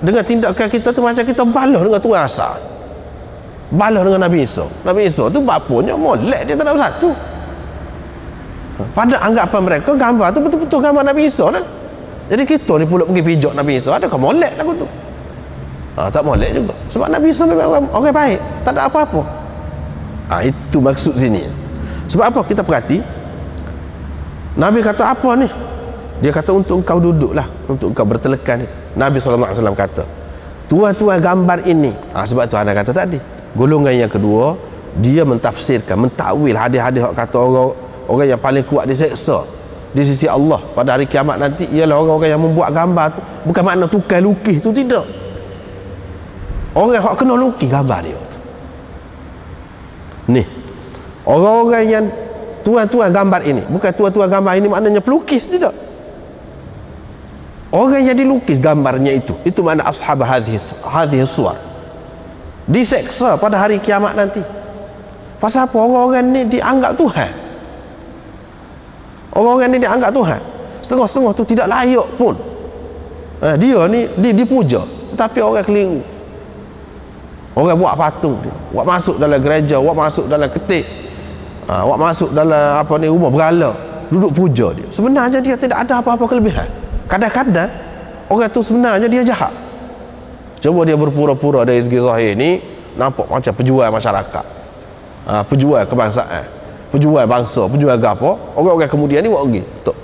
Speaker 1: dengan tindakan kita tu macam kita balas dengan Tuhan asal, balas dengan Nabi Isa. Nabi Isa tu bapanya molek, dia tak ada satu. Pada anggapan mereka gambar tu betul-betul gambar Nabi Isa dah. Jadi kita ni pula pergi pijak Nabi Isa, adakah molek lagu tu? Tak molek juga. Sebab Nabi Isa memang orang baik, tak ada apa-apa. Itu maksud sini. Sebab apa? Kita perhati Nabi kata apa ni? Dia kata untuk engkau duduklah, untuk engkau bertelekan itu. Nabi SAW kata, tuan-tuan gambar ini. Sebab tu anda kata tadi, golongan yang kedua, dia mentafsirkan, mentakwil hadis-hadis kata orang yang paling kuat diseksa di sisi Allah pada hari kiamat nanti ialah orang-orang yang membuat gambar tu. Bukan makna tukar lukis tu, tidak. Orang yang kena lukis gambar dia tu. Ni orang-orang yang tuan-tuan gambar ini, bukan tuan-tuan gambar ini maknanya pelukis, tidak. Orang yang dilukis gambarnya itu makna ashab hadhihi suwar, diseksa pada hari kiamat nanti. Pasal apa? Orang-orang ni dianggap Tuhan. Orang-orang ni dianggap Tuhan. Setengah-setengah tu tidak layak pun. Dia ni dipuja, tetapi orang keliru. Orang buat patung dia, buat masuk dalam gereja, buat masuk dalam ketik, buat masuk dalam rumah berhala, duduk puja dia. Sebenarnya dia tidak ada apa-apa kelebihan. Kadang-kadang orang tu sebenarnya dia jahat. Cuma dia berpura-pura dari segi zahir ni nampak macam pejuang masyarakat, pejuang kebangsaan, pejuang bangsa, pejuang apa. Orang-orang kemudian ni buat pergi betul.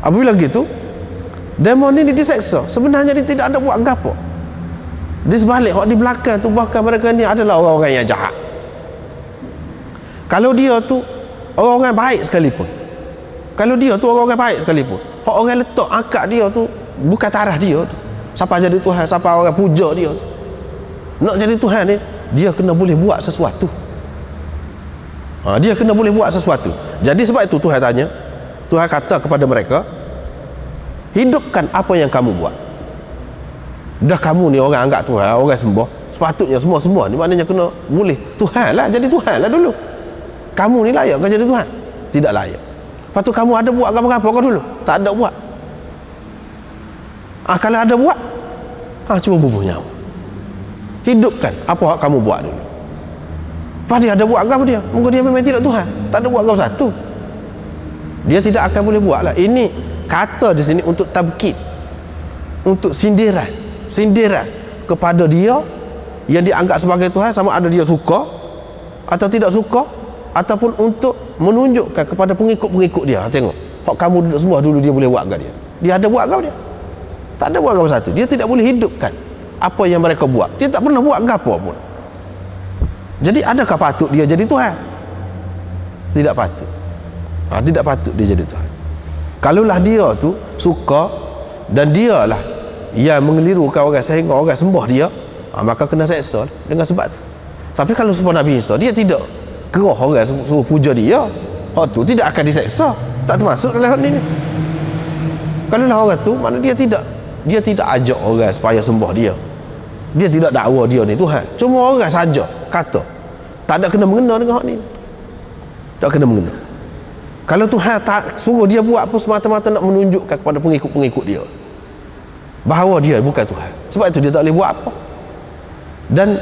Speaker 1: Apabila gitu, demon ni diseksa. Sebenarnya dia tidak ada buat apa. Di sebalik, di belakang tu bahkan mereka ni adalah orang-orang yang jahat. Kalau dia tu orang-orang baik sekalipun, kalau dia tu orang-orang baik sekalipun, orang letak akak dia tu bukan taraf dia tu. Siapa jadi Tuhan, siapa orang puja dia tu. Nak jadi Tuhan ni, dia kena boleh buat sesuatu. Dia kena boleh buat sesuatu. Jadi sebab itu Tuhan tanya, Tuhan kata kepada mereka, hidupkan apa yang kamu buat. Dah kamu ni orang anggap Tuhan, orang sembah, sepatutnya semua ni maknanya kena boleh Tuhan lah, jadi Tuhan lah dulu. Kamu ni layak kan jadi Tuhan? Tidak layak. Lepas tu kamu ada buat apa-apa kau dulu? Tak ada buat. Kalau ada buat, cuba bubuh nyawa. Hidupkan apa yang kamu buat dulu. Lepas dia ada buat apa dia? Mungkin dia memang tidak Tuhan, tak ada buat kau satu. Dia tidak akan boleh buat lah. Ini kata di sini untuk tabkid, untuk sindiran kepada dia yang dianggap sebagai Tuhan, sama ada dia suka atau tidak suka, ataupun untuk menunjukkan kepada pengikut-pengikut dia, tengok hak kamu duduk semua dulu dia boleh buat ke dia ada buat ke dia? Tak ada buat ke satu. Dia tidak boleh hidupkan apa yang mereka buat. Dia tak pernah buat apa pun. Jadi adakah patut dia jadi Tuhan? Tidak patut. Tidak patut dia jadi Tuhan. Kalaulah dia tu suka dan dialah yang mengelirukan orang sehingga orang sembah dia, maka kena seksa dengan sebab tu. Tapi kalau sembah Nabi Isa, dia tidak gerah orang suruh puja dia, hak tu tidak akan diseksa, tak termasuk dalam hal ini. Kalau lah orang tu, mana dia tidak ajak orang supaya sembah dia, dia tidak dakwa dia ni Tuhan, cuma orang saja kata, tak ada kena mengena dengan hak ni, tak kena mengena. Kalau Tuhan tak suruh dia buat pun semata-mata nak menunjukkan kepada pengikut-pengikut dia bahawa dia bukan Tuhan. Sebab itu dia tak boleh buat apa. Dan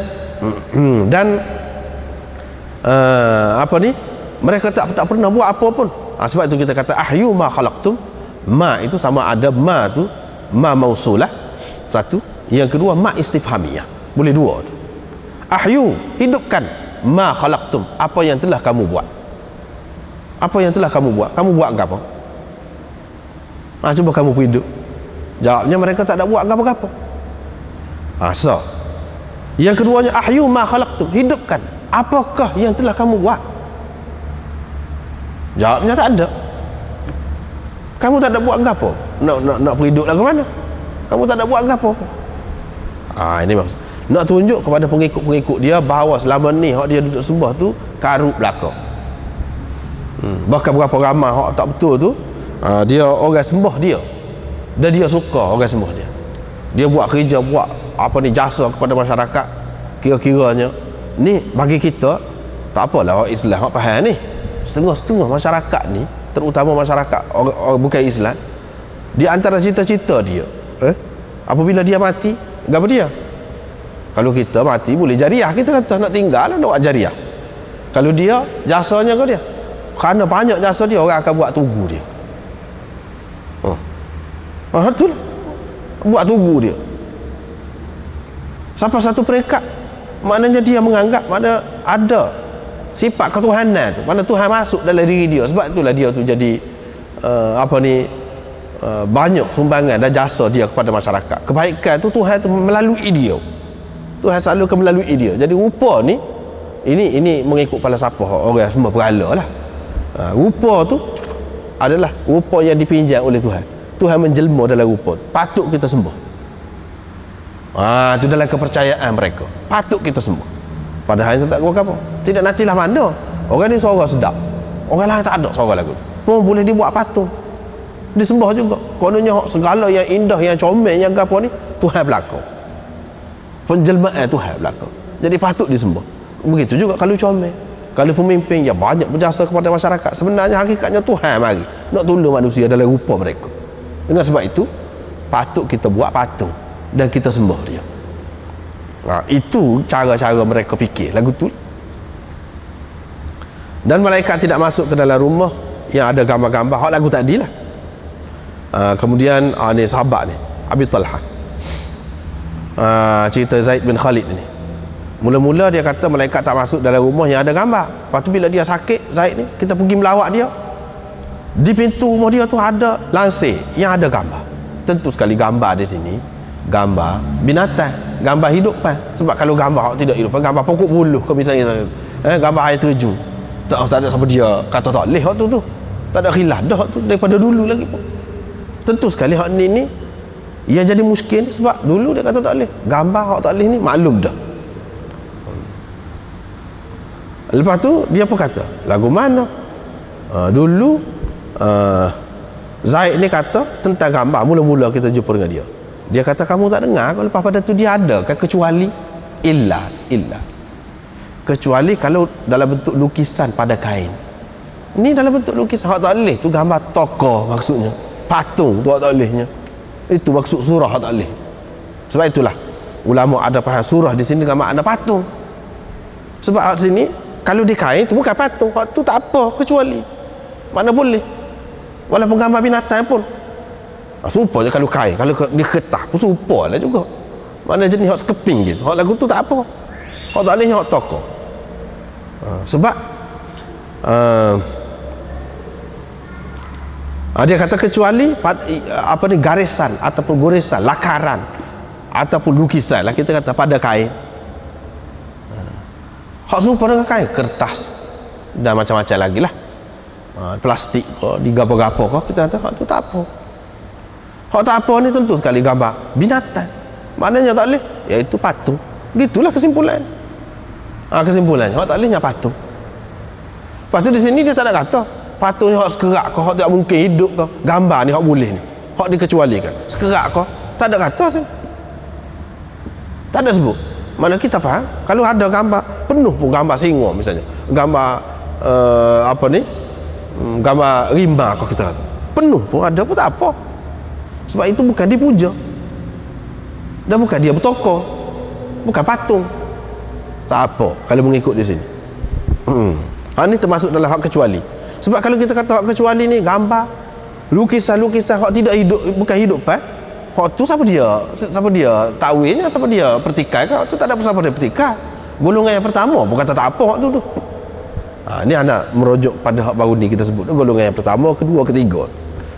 Speaker 1: mereka tak pernah buat apa pun. Sebab itu kita kata ahyu ma khalaqtum. Ma itu sama ada ma tu ma mausulah, satu, yang kedua ma istifhamiyah, boleh dua tu. Ahyu, hidupkan, ma khalaqtum, apa yang telah kamu buat. Apa yang telah kamu buat? Kamu buat apa? Cuba kamu hidup. Jawabnya mereka tak ada buat apa-apa. So yang keduanya ahyu ma khalaqtum, hidupkan apakah yang telah kamu buat. Jawabnya tak ada. Kamu tak ada buat apa? Nak hidup lah ke mana? Kamu tak ada buat apa? Ini maksud nak tunjuk kepada pengikut-pengikut dia bahawa selama ni hak dia duduk sembah tu karut belaka. Bahkan berapa ramai hak tak betul tu, dia orang sembah dia dan dia suka orang sembah dia. Dia buat kerja, buat jasa kepada masyarakat. Kira-kiranya ni bagi kita tak apalah orang Islam hak faham ni. Setengah-setengah masyarakat ni terutama masyarakat orang bukan Islam, di antara cita-cita dia apabila dia mati, apa dia? Kalau kita mati boleh jariah, kita kata nak tinggal nak buat jariah. Kalau dia jasanya ke dia, kerana banyak jasa dia, orang akan buat tugu dia. Itulah buat tugu dia sampai satu peringkat, maknanya dia menganggap mana ada sifat ketuhanan tu, mana Tuhan masuk dalam diri dia. Sebab itulah dia tu jadi banyak sumbangan dan jasa dia kepada masyarakat. Kebaikan tu Tuhan tu melalui dia, Tuhan selalu akan melalui dia. Jadi rupa ni ini mengikut falsafah orang semua perala lah. Rupa tu adalah rupa yang dipinjam oleh Tuhan. Tuhan menjelma dalam rupa tu, patut kita sembah. Itu dalam kepercayaan mereka, patut kita sembah. Padahal itu tak apa, tidak nantilah mana orang ni suara sedap, orang lain tak ada suara lagu pun boleh dibuat patung, disembah juga. Kononnya segala yang indah, yang comel, yang apa ni Tuhan belakang, penjelmaan Tuhan belakang, jadi patut disembah. Begitu juga kalau comel, kalau pemimpin yang banyak berjasa kepada masyarakat, sebenarnya hakikatnya Tuhan mari nak tolong manusia dalam rupa mereka. Dengan sebab itu patut kita buat patung dan kita sembah dia. Itu cara-cara mereka fikir lagu tu. Dan malaikat tidak masuk ke dalam rumah yang ada gambar-gambar, hak lagu tadi lah. Kemudian ni sahabat ni Abi Talha, cerita Zaid bin Khalid ni, mula-mula dia kata malaikat tak masuk dalam rumah yang ada gambar. Lepas tu bila dia sakit, Zaid ni, kita pergi melawat dia, di pintu rumah dia tu ada lansir yang ada gambar. Tentu sekali gambar di sini gambar binatang, gambar hidupan. Sebab kalau gambar tidak hidupan, gambar pokok buluh ke misalnya, gambar air terjun, tak ada siapa dia kata tak leh hak tu tak ada khilaf dah tu daripada dulu lagi pun. Tentu sekali hak ni ia jadi muskil sebab dulu dia kata tak leh, gambar hak tak leh ni maklum dah. Lepas tu dia pun kata lagu mana dulu Zaid ni kata tentang gambar, mula-mula kita jumpa dengan dia, dia kata kamu tak dengar kalau lepas pada tu dia ada kan, kecuali illa kecuali kalau dalam bentuk lukisan pada kain. Ini dalam bentuk lukisan, hak tak boleh tu gambar tokoh, maksudnya patung tu hak tak bolehnya, itu maksud surah hak tak boleh. Sebab itulah ulama ada faham surah di sini gambar ada patung. Sebab hak sini kalau di kain tu bukan patung, hak tu tak apa, kecuali mana boleh walaupun gambar binatang pun serupa je. Kalau kain, kalau di kertas pun serupa lah juga, mana jenis hak sekeping gitu, hak lagu tu tak apa, hak tak bolehnya hak tokoh. Sebab dia kata kecuali apa ni, garisan ataupun goresan, lakaran ataupun lukisan lah kita kata pada kain, hak serupa dengan kain, kertas dan macam-macam lagi lah, plastik ke, digapa-gapa ke, kita kata hak tu tak apa. Hak tak apa ni tentu sekali gambar binatang, maknanya tak boleh, iaitu patung. Gitulah kesimpulan. Kesimpulannya hak tak bolehnya patung. Lepas tu di sini dia tak nak kata patung ni hak sekerak ke, hak tak mungkin hidup ke, gambar ni hak boleh ni, hak dikecualikan, sekerak ke, tak ada kata sini, tak ada sebut. Mana kita faham kalau ada gambar penuh pun, gambar singa misalnya, gambar apa ni, gambar rimba kau kita kata penuh pun ada pun tak apa. Sebab itu bukan dipuja dan bukan dia bertokoh, bukan patung, tak apa kalau mengikut di sini. Ini termasuk dalam hak kecuali. Sebab kalau kita kata hak kecuali ni gambar, lukisan-lukisan hak tidak hidup, bukan hidup hak tu siapa dia takwilnya, siapa dia pertikai kan, tu tak ada siapa dia pertikai. Golongan yang pertama pun kata tak apa hak tu. Ni anak merujuk pada hak baru ni kita sebut golongan yang pertama, kedua, ketiga.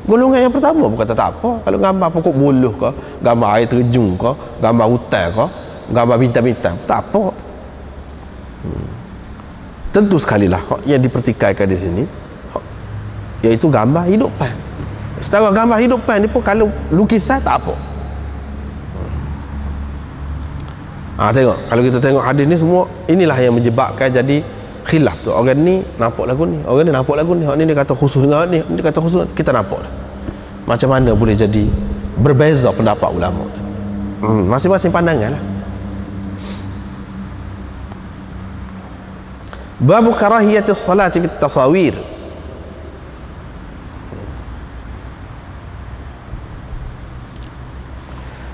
Speaker 1: Golongan yang pertama pun kata tak apa, kalau gambar pokok buluh ke, gambar air terjun ke, gambar hutan ke, gambar bintang-bintang, tak apa. Tentu sekali lah yang dipertikaikan di sini iaitu gambar hidupan. Setara gambar hidupan ni pun kalau lukisan tak apa. Tengok, kalau kita tengok hadis ni semua, inilah yang menyebabkan jadi khilaf tu. Orang ni nampak lagu ni, orang ni nampak lagu ni, orang ni dia kata khusus dengan ni, dia kata khusus, kita nampak dah. Macam mana boleh jadi berbeza pendapat ulama tu. Masing-masing pandangan lah. Babu karahiyatis salati fit tasawir.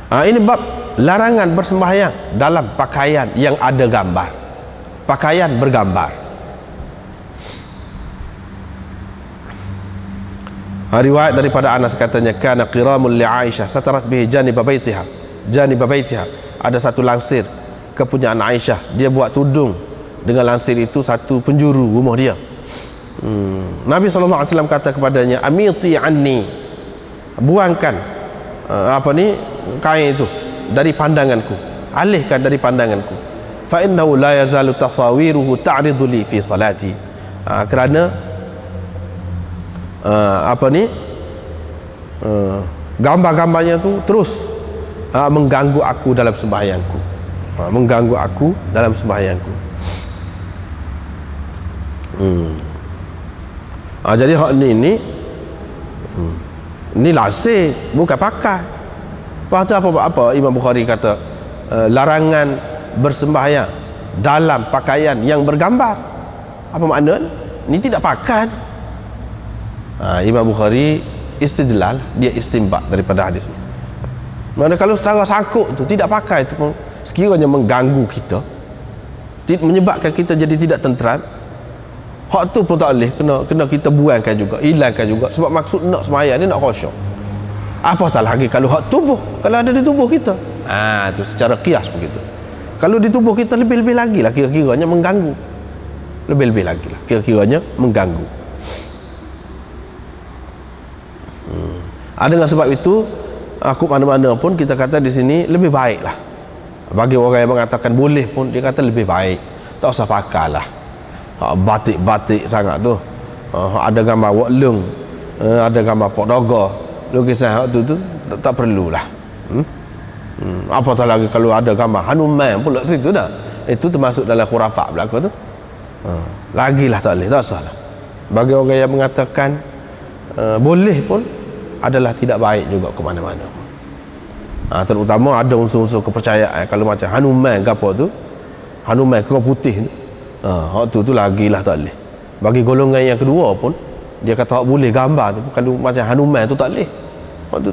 Speaker 1: Ini bab larangan bersembahyang dalam pakaian yang ada gambar, pakaian bergambar. Riwayat daripada Anas katanya, kana qiramul li Aisyah satarat bihi janib baitiha. Ada satu langsir kepunyaan Aisyah, dia buat tudung dengan langsir itu satu penjuru rumah dia. Nabi SAW kata kepadanya, amiti anni, buangkan kain itu dari pandanganku, alihkan dari pandanganku. Fa innahu la yazalu tasawiruhu ta'ridu li fi salati. Kerana gambar-gambarnya tu terus mengganggu aku dalam sembahyangku, mengganggu aku dalam sembahyangku. Jadi hak ni lasik, bukan pakai. Lepas tu apa Imam Bukhari kata, larangan bersembahyang dalam pakaian yang bergambar. Apa makna ni? Ini tidak pakai. Imam Bukhari istidlal, dia istinbat daripada hadis ni. Mana kalau setara sangkuk tu tidak pakai tu pun sekiranya mengganggu kita, menyebabkan kita jadi tidak tenteram, hak tu pun tak boleh, kena kita buangkan juga, hilangkan juga, sebab maksud nak sembahyang ni nak khusyuk. Apatah lagi kalau hak tubuh, kalau ada di tubuh kita, tu secara qiyas begitu. Kalau di tubuh kita lebih-lebih lagi lah, kira-kiranya mengganggu, lebih-lebih lagi lah, kira-kiranya mengganggu. Dengan sebab itu, aku mana-mana pun kita kata di sini lebih baik lah. Bagi orang yang mengatakan boleh pun, dia kata lebih baik, tak usah pakai lah batik-batik sangat tu. Ada gambar wak lung, ada gambar pok doga, lukisan tu tak perlulah. Apatah lagi kalau ada gambar Hanuman pula situ dah, itu termasuk dalam khurafat belaka tu. Lagilah tak boleh, tak usah lah. Bagi orang yang mengatakan boleh pun, adalah tidak baik juga ke mana-mana. Terutama ada unsur-unsur kepercayaan. Kalau macam Hanuman ke apa tu, Hanuman kerah putih tu, hak tu lagilah tak boleh. Bagi golongan yang kedua pun, dia kata hak boleh gambar tu, kalau macam Hanuman tu tak boleh hak tu.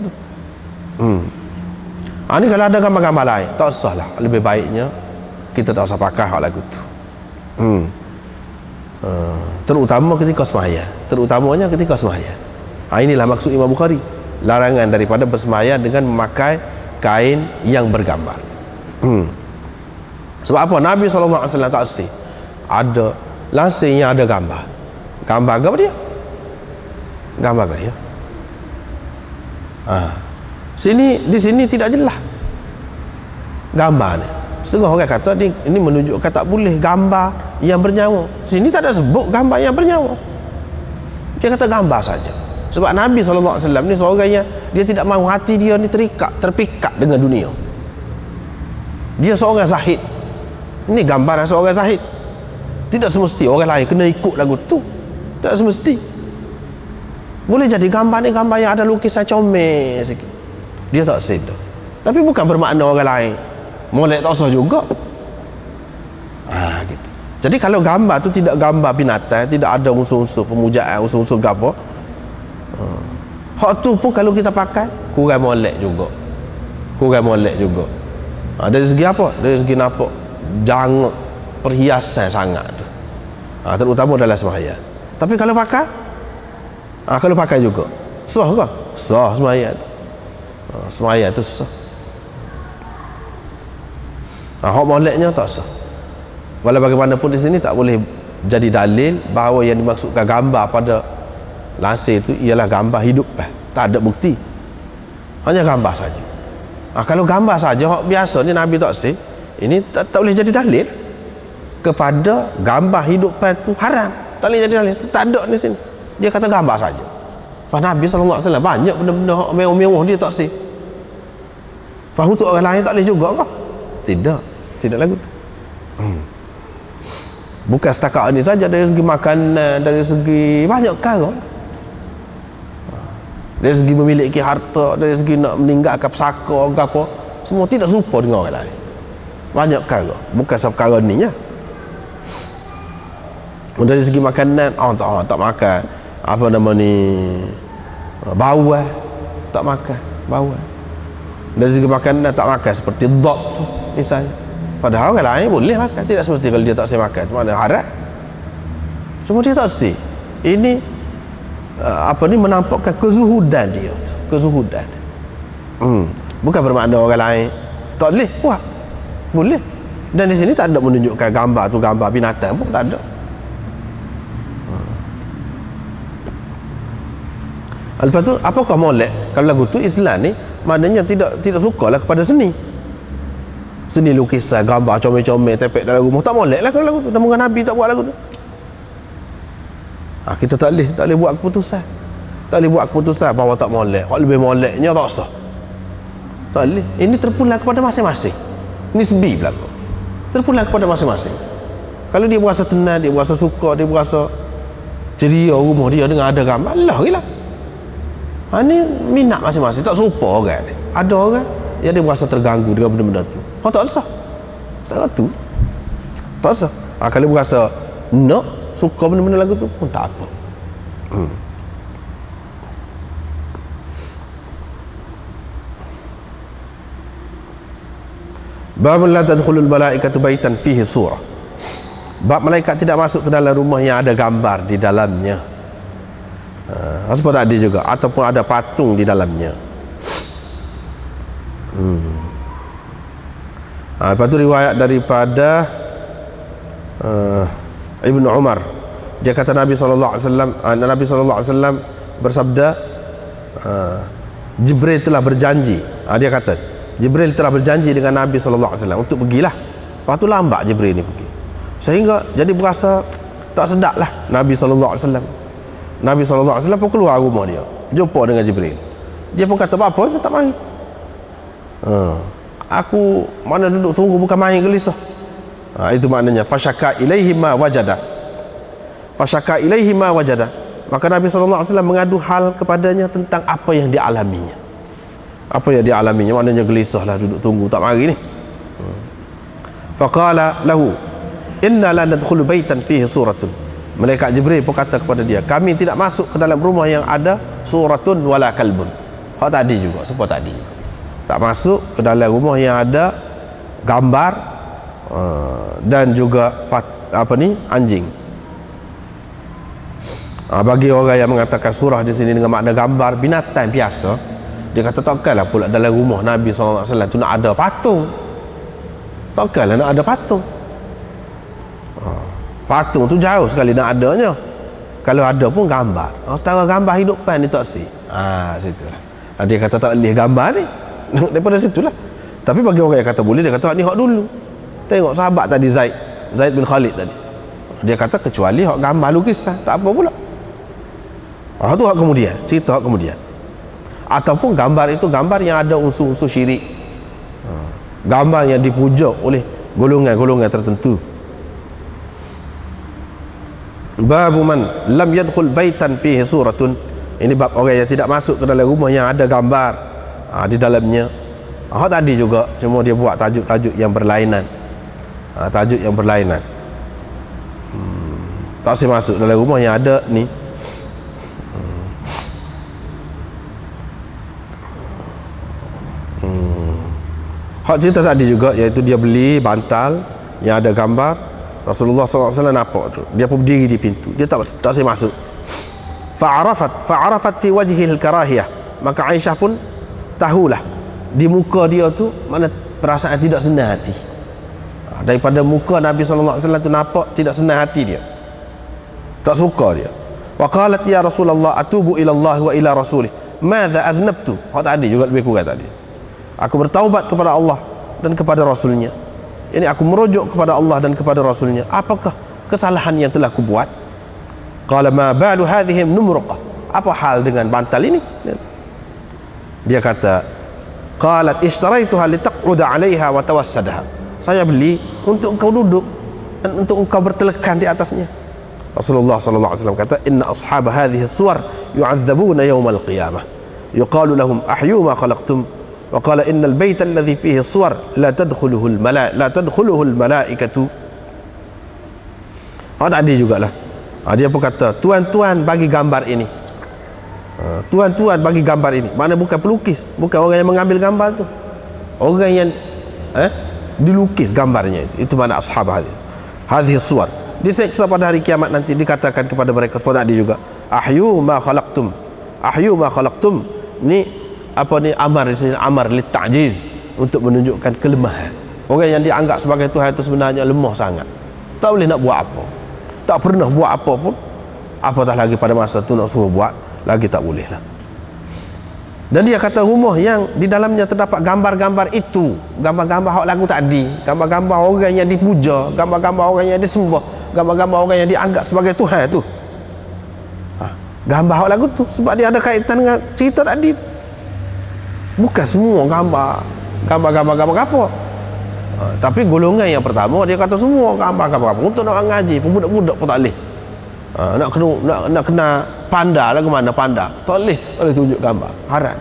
Speaker 1: Ni kalau ada gambar-gambar lain, tak usah lah, lebih baiknya kita tak usah pakai hak lagu tu. Terutama ketika sembahyang, terutamanya ketika sembahyang. Inilah maksud Imam Bukhari, larangan daripada bersembahyang dengan memakai kain yang bergambar. Sebab apa? Nabi SAW tak usih ada langsir yang ada gambar. Gambar apa dia? Gambar apa dia? Di sini tidak jelas gambar ni. Setengah orang kata ini menunjukkan tak boleh gambar yang bernyawa. Sini tak ada sebut gambar yang bernyawa. Dia kata gambar saja. Sebab Nabi SAW ni seorang yang dia tidak mahu hati dia ni terpikat dengan dunia. Dia seorang zahid. Ini gambaran seorang zahid. Tidak semesti orang lain kena ikut lagu tu. Tak semesti. Boleh jadi gambar ni gambar yang ada lukisan comel sikit, dia tak sedar. Tapi bukan bermakna orang lain molek tak usah juga. Gitu. Jadi kalau gambar tu tidak gambar binatang, tidak ada unsur-unsur pemujaan, unsur-unsur gapo, hak tu pun kalau kita pakai kurang molek juga. Dari segi apa? Dari segi nampak jangak perhiasan sangat tu, terutama dalam sembahyang. Tapi kalau pakai juga sah ke? Sah sembahyang tu. Sembahyang tu sah. Hak moleknya tak sah. Walau bagaimanapun di sini tak boleh jadi dalil bahawa yang dimaksudkan gambar pada lansir itu ialah gambar hidup. Tak ada bukti, hanya gambar saja. Kalau gambar saja hak biasa ni Nabi tak sih, ini tak boleh jadi dalil kepada gambar hidup itu haram. Tak boleh jadi dalil. Tak ada di sini. Dia kata gambar saja. Pak Nabi SAW banyak benda-benda hak mewah-mewah dia tak sih. Faham untuk orang lain tak boleh juga kah? Tidak lagu tu. Bukan setakat ini saja, dari segi makanan, dari segi banyak perkara, dari segi memiliki harta, dari segi nak meninggalkan pesaka ke apa, semua tidak serupa dengan orang lain. Banyak perkara, bukan seperkara ni nya. Dari segi makanan, tak makan apa nama ni, bawang, tak makan bawang. Dari segi makanan tak makan seperti dhab tu misalnya. Padahal orang lain boleh makan, tidak seperti kalau dia tak boleh makan, mana haram. Cuma dia tak boleh. Ini menampakkan kezuhudan dia, kezuhudan. Bukan bermakna orang lain tak boleh buat, boleh. Dan di sini tak ada menunjukkan gambar tu gambar binatang pun tak ada. Lepas tu apakah molek? Kalau lagu tu Islam ni maknanya tidak sukalah kepada seni lukisan, gambar comel-comel tepek dalam rumah, tak molek lah kalau lagu tu. Namun Nabi tak buat lagu tu. Kita tak boleh buat keputusan, tak boleh buat keputusan bahawa tak molek. Kalau lebih moleknya tak sah, tak boleh. Ini terpulang kepada masing-masing, nisbi berlaku, terpulang kepada masing-masing. Kalau dia berasa tenang, dia berasa suka, dia berasa ceria rumah dia dengan ada gambar, Allah gila. Ini minat masing-masing, tak serupa orang ni. Ada orang yang dia berasa terganggu dengan benda-benda tu, tak sah. Secara tu tak sah. Kalau berasa nak suka benda-benda lagu tu pun tak apa. Bab la tadkhulul malaikatu baitan fihi surah. Bab malaikat tidak masuk ke dalam rumah yang ada gambar di dalamnya. Sebab tadi juga, ataupun ada patung di dalamnya. Lepas tu riwayat daripada Ibnu Umar, dia kata Nabi SAW bersabda, Jibril telah berjanji, dia kata Jibril telah berjanji dengan Nabi SAW untuk pergilah. Lepas tu lambat Jibril ni pergi, sehingga jadi berasa tak sedap lah Nabi SAW. Nabi SAW pun keluar rumah dia, jumpa dengan Jibril. Dia pun kata, apa dia tak main? Aku mana duduk tunggu bukan main gelisah. Itu maknanya fasyaka ilaihi ma wajada. Fasyaka ilaihi ma wajada. Maka Nabi SAW mengadu hal kepadanya tentang apa yang dialaminya. Apa yang dialaminya, maknanya gelisah lah, duduk tunggu tak mari ni. Faqala lahu inna la nadkhulu baitan fihi suratun. Malaikat Jibril pun kata kepada dia, kami tidak masuk ke dalam rumah yang ada suratun wala kalbun. Hak tadi juga, sebab tadi juga, tak masuk ke dalam rumah yang ada gambar dan juga anjing. Bagi orang yang mengatakan surah di sini dengan makna gambar binatang biasa, dia kata takkanlah pula dalam rumah Nabi SAW tu nak ada patung. Takkanlah nak ada patung. Patung tu jauh sekali nak adanya. Kalau ada pun gambar, setara gambar hidupan ni tak sih. Situlah. Dia kata tak boleh gambar ni. Daripada situlah. Tapi bagi orang yang kata boleh, dia kata ni hak dulu. Tengok sahabat tadi Zaid bin Khalid tadi, dia kata kecuali hak gambar lukisan, tak apa pula. Tu hak kemudian, cerita hak kemudian. Ataupun gambar itu gambar yang ada unsur-unsur syirik, gambar yang dipuja oleh golongan-golongan tertentu. Babu man lam yadkhul baitan fihi suratun. Ini bab orang yang tidak masuk ke dalam rumah yang ada gambar di dalamnya. Tadi juga, cuma dia buat tajuk-tajuk yang berlainan. Tajuk yang berlainan. Tak boleh masuk dalam rumah yang ada ni. Hak cerita tadi juga, iaitu dia beli bantal yang ada gambar. Rasulullah SAW nampak tu, dia pun berdiri di pintu, dia tak boleh masuk. Fa'arafat fi wajhil karahiyah. Maka Aisyah pun tahulah di muka dia tu mana perasaan tidak senang hati. Daripada muka Nabi SAW tu nampak tidak senang hati dia, tak suka dia. Wa qalat ya Rasulullah atubu ila Allah wa ila rasulih madza aznabtu. Tadi juga lebih kurang tadi, aku bertaubat kepada Allah dan kepada Rasulnya. Ini aku merujuk kepada Allah dan kepada Rasulnya. Apakah kesalahan yang telah ku buat? Qala ma balu hadhihi numruqah. Apa hal dengan bantal ini? Dia kata, qalat ishtaraituha litaq'uda 'alayha wa tawassadaha. Saya beli untuk engkau duduk dan untuk engkau bertelekan di atasnya. Rasulullah sallallahu alaihi wasallam kata, inna ashab hadhihi suwar yu'adzabuna yawmal qiyamah. Yuqalu lahum ahyu ma khalaqtum. Wa qala innal baita alladhi fihi suwar la tadkhuluhu al malaikatu. Tadi jugalah. Dia pun kata, tuan-tuan bagi gambar ini. Tuan-tuan bagi gambar ini. Mana bukan pelukis, bukan orang yang mengambil gambar tu. orang yang dilukis gambarnya itu mana ashab hadhihi suwar, diseksa pada hari kiamat nanti. Dikatakan kepada mereka seperti tadi juga, ahyu ma khalaqtum, ahyu ma khalaqtum. Ni apa ni, amar di sini, amar li ta'jiz, untuk menunjukkan kelemahan. Orang yang dianggap sebagai Tuhan itu sebenarnya lemah sangat, tak boleh nak buat apa, tak pernah buat apa pun, apatah lagi pada masa tu nak suruh buat lagi tak boleh lah. Dan dia kata rumah yang di dalamnya terdapat gambar-gambar itu, gambar-gambar hak lagu tadi, gambar-gambar orang yang dipuja, gambar-gambar orang yang disembah, gambar-gambar orang yang dianggap sebagai Tuhan tu, gambar hak lagu tu, sebab dia ada kaitan dengan cerita tadi. Bukan semua gambar apa. Tapi golongan yang pertama dia kata semua gambar apa. Untuk nak ngaji pun budak-budak pun tak boleh. Nak kena panda lah, ke mana panda tak boleh tunjuk gambar, haram.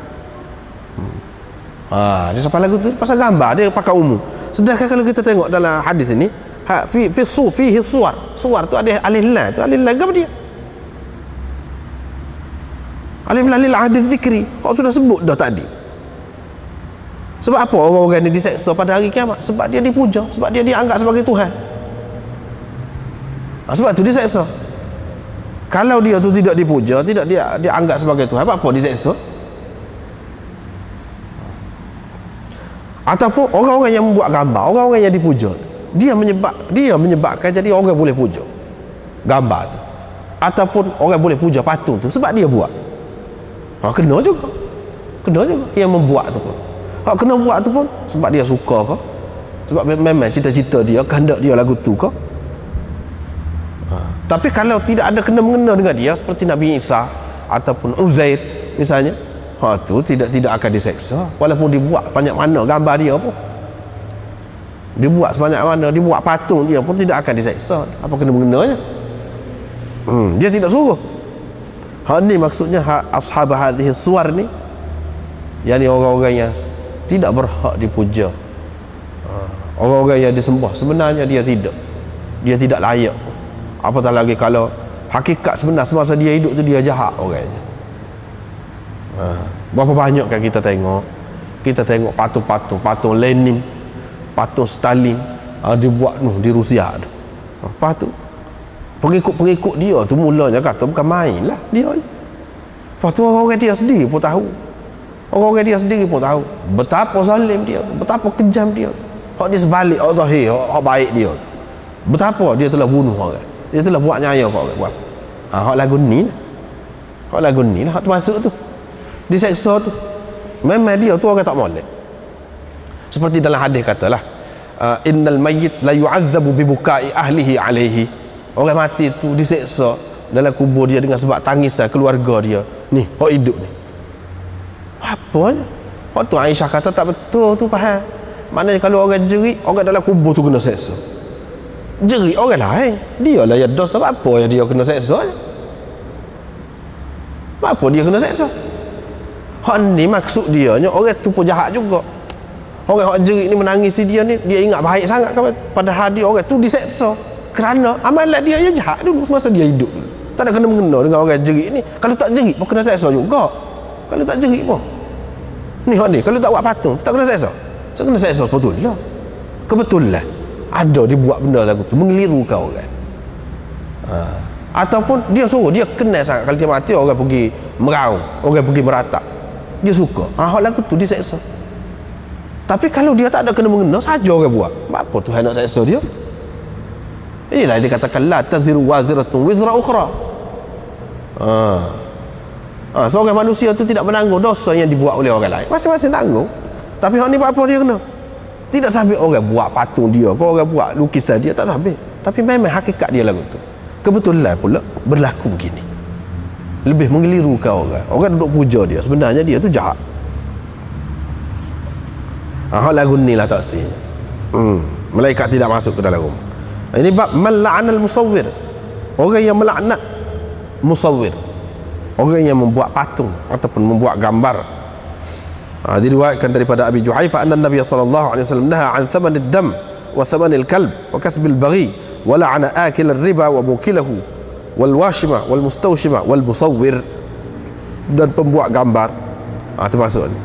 Speaker 1: Dia sampai lagu tu pasal gambar, dia pakai umum. Sedangkan kalau kita tengok dalam hadis ini, fihi suwar tu ada alif lam, tu alif lam apa dia? Alif lam lil ahdi dzikri, kau sudah sebut dah tadi. Sebab apa orang-orang ini diseksa pada hari kiamat? Sebab dia dipuja, sebab dia dianggap sebagai Tuhan. Sebab tu diseksa. Kalau dia tu tidak dipuja, tidak dia dianggap sebagai Tuhan, apa diseksa? Ataupun orang-orang yang membuat gambar, orang-orang yang dipuja, dia menyebabkan jadi orang boleh puja gambar tu, ataupun orang boleh puja patung tu sebab dia buat. Kena juga yang membuat tu pun. Kena buat tu pun sebab dia suka ke, sebab memang cita-cita dia, kehendak dia lagu tu ke. Tapi kalau tidak ada kena-mengena dengan dia, seperti Nabi Isa ataupun Uzair misalnya, tu tidak akan diseksa, walaupun dibuat banyak mana gambar dia pun, dibuat sebanyak mana, dibuat patung dia pun tidak akan diseksa. Apa kena-mengenanya? Dia tidak suruh. Ni maksudnya ashab hadhihi suwar ni, yakni orang-orang yang tidak berhak dipuja, orang-orang yang disembah, sebenarnya dia tidak layak. Apatah lagi kalau hakikat sebenar semasa dia hidup tu dia jahat orangnya. Berapa banyak kan kita tengok patung Lenin, patung Stalin, dibuat di Rusia tu. Lepas tu pengikut dia tu mulanya kata bukan main lah dia. Lepas tu orang-orang dia sendiri pun tahu, betapa zalim dia, betapa kejam dia, hak dia sebalik hak zahir, hak baik dia tu, betapa dia telah bunuh orang, dia telah buat nyaya kat orang. Hak lagu ni lah, hak termasuk tu diseksa tu. Memang dia tu orang tak molek. Seperti dalam hadis katalah, innal mayyit la yu'adzabu bi bukai ahlihi alaihi. Orang mati tu diseksa dalam kubur dia dengan sebab tangisan keluarga dia. Ni hak hidup ni. Apanya? Waktu Aisyah kata tak betul tu, faham? Maknanya kalau orang jerit, orang dalam kubur tu kena seksa. Jerit orang lain, dia lah yang dosa. Sebab apa yang dia kena seksa? Sebab apa dia kena seksa? Hak ni maksud dia, orang tu pun jahat juga. Orang hak jerit ni menangisi dia ni, dia ingat baik sangat kan? Padahal dia orang tu diseksa kerana amalan dia yang jahat dulu semasa dia hidup dulu. Tak ada kena-mengena dengan orang jerit ni. Kalau tak jerit pun kena seksa juga. Kalau tak jerit pun ni hak ni, kalau tak buat patung tak kena seksa. Tak kena seksa betul lah. Kebetulan ada dibuat benda lagu tu mengelirukan orang. Ataupun dia suruh, dia kenal sangat kalau dia mati orang pergi meraung, orang pergi meratap, dia suka. Hak lagu tu dia seksa. Tapi kalau dia tak ada kena-mengena saja orang buat, apa Tuhan nak seksa dia? Inilah dia katakan la taziru waziratun wizra ukhra. Seorang manusia tu tidak menanggung dosa yang dibuat oleh orang lain, masing-masing tanggung. Tapi hak ni apa dia kena? Tidak sampai orang buat patung dia, kau orang buat lukisan dia, tak sampai. Tapi memang hakikat dia lagu tu. Kebetulan pula berlaku begini, lebih mengelirukan orang duduk puja dia, sebenarnya dia tu jahat. Hak lagu ni lah tak sih. Malaikat tidak masuk ke dalam rumah. Ini bab man la'anal musawwir, orang yang melaknat musawwir, orang yang membuat patung ataupun membuat gambar. Diriwayatkan daripada Abi Juhaifa anna Nabi sallallahu alaihi wasallam naha an thamanid dam wa thamanil kalb wa kasbil baghi wa la'ana akil riba wa mukilahu wal washima wal mustawshima wal musawwir, dan pembuat gambar termasuk ni.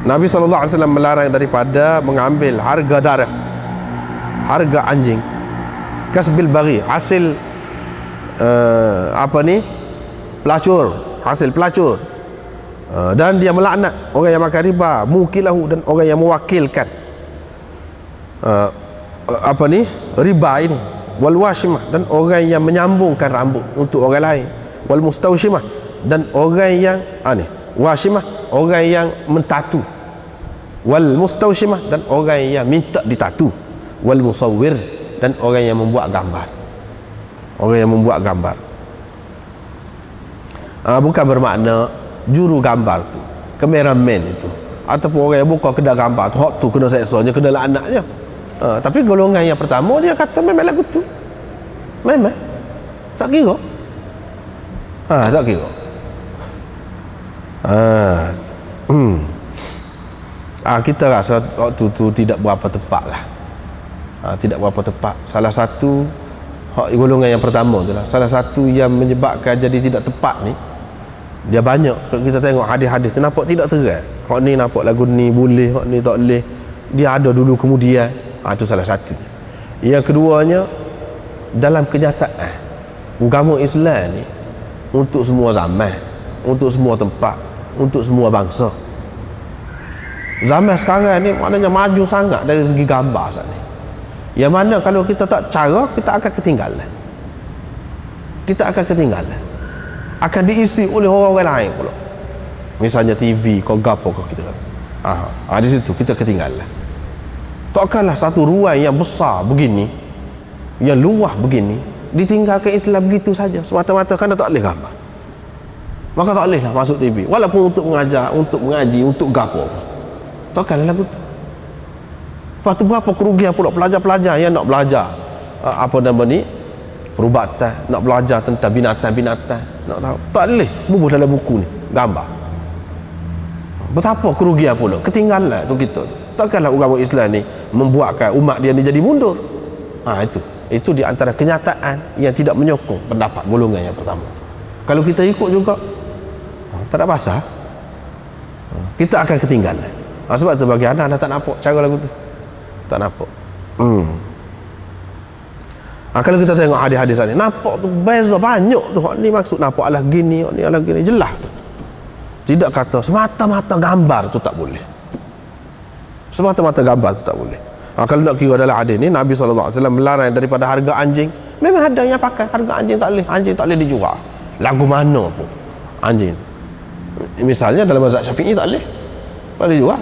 Speaker 1: Nabi SAW melarang daripada mengambil harga darah, harga anjing, kasbil baghi, hasil pelacur, hasil pelacur. Dan dia melaknat orang yang makan riba, mukilahu, dan orang yang mewakilkan riba ini, wal washimah, dan orang yang menyambungkan rambut untuk orang lain, wal mustawshimah, dan orang yang washimah, orang yang mentatu, wal mustawshimah, dan orang yang minta ditatu, wal musawwir, dan orang yang membuat gambar, orang yang membuat gambar. Bukan bermakna juru gambar tu, kameraman itu, ataupun orang yang buka kedai gambar tu, hak tu kena seksanya, kena laknatnya. Tapi golongan yang pertama dia kata memang lagu tu, memang tak kira, tak kira. Kita rasa waktu tu tidak berapa tepat lah, tidak berapa tepat. Salah satu golongan yang pertama tu lah, salah satu yang menyebabkan jadi tidak tepat ni, dia banyak. Kalau kita tengok hadis-hadis nampak tidak terang. Hak ni nampak lagu ni boleh, hak ni tak boleh, dia ada dulu kemudian. Itu salah satu. Yang keduanya, dalam kenyataan agama Islam ni untuk semua zaman, untuk semua tempat, untuk semua bangsa. Zaman sekarang ni maknanya maju sangat dari segi gambar saat ni, yang mana kalau kita tak cara, kita akan ketinggalan, kita akan ketinggalan, akan diisi oleh orang-orang lain pula. Misalnya TV kau gapo kau, kita kata di situ kita ketinggalan. Takkanlah satu ruang yang besar begini, yang luah begini, ditinggalkan Islam begitu saja semata-mata kerana tak boleh gambar. Maka tak bolehlah masuk TV, walaupun untuk mengajar, untuk mengaji, untuk gapo. Takkanlah lagu tu. Lepas tu berapa kerugian pula pelajar-pelajar yang nak belajar perubatan, nak belajar tentang binatang-binatang, nak tahu, tak boleh bubuh dalam buku ni gambar. Betapa kerugian pula, ketinggalan tu kita tu. Takkanlah agama Islam ni membuatkan umat dia ni jadi mundur. Itu di antara kenyataan yang tidak menyokong pendapat golongan yang pertama. Kalau kita ikut juga, tak ada pasal, kita akan ketinggalan. Sebab tu bagi anda tak nampak cara lagu tu, tak nampak. Kalau kita tengok hadis-hadis ni, nampak tu beza banyak tu. Ni maksud nampak alah gini, ni alah gini, jelas tu. Tidak kata semata-mata gambar tu tak boleh, semata-mata gambar tu tak boleh. Kalau nak kira dalam hadis ni, Nabi SAW melarang daripada harga anjing. Memang ada yang pakai harga anjing tak boleh, anjing tak boleh dijual lagu mana pun anjing. Misalnya dalam mazhab Syafi'i tak boleh jual,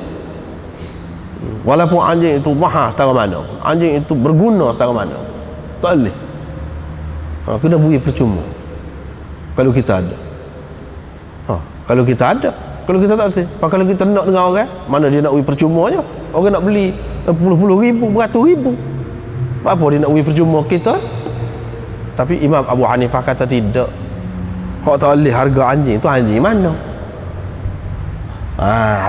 Speaker 1: walaupun anjing itu mahal setara mana pun, anjing itu berguna setara mana pun, tak boleh. Kena beri percuma kalau kita ada. Kalau kita ada, kalau kita tak ada, kalau kita nak dengan orang, mana dia nak beri percuma je. Orang nak beli puluh-puluh ribu, beratus ribu, apa dia nak beri percuma kita? Tapi Imam Abu Hanifah kata tidak. Hak tak boleh harga anjing tu, anjing mana?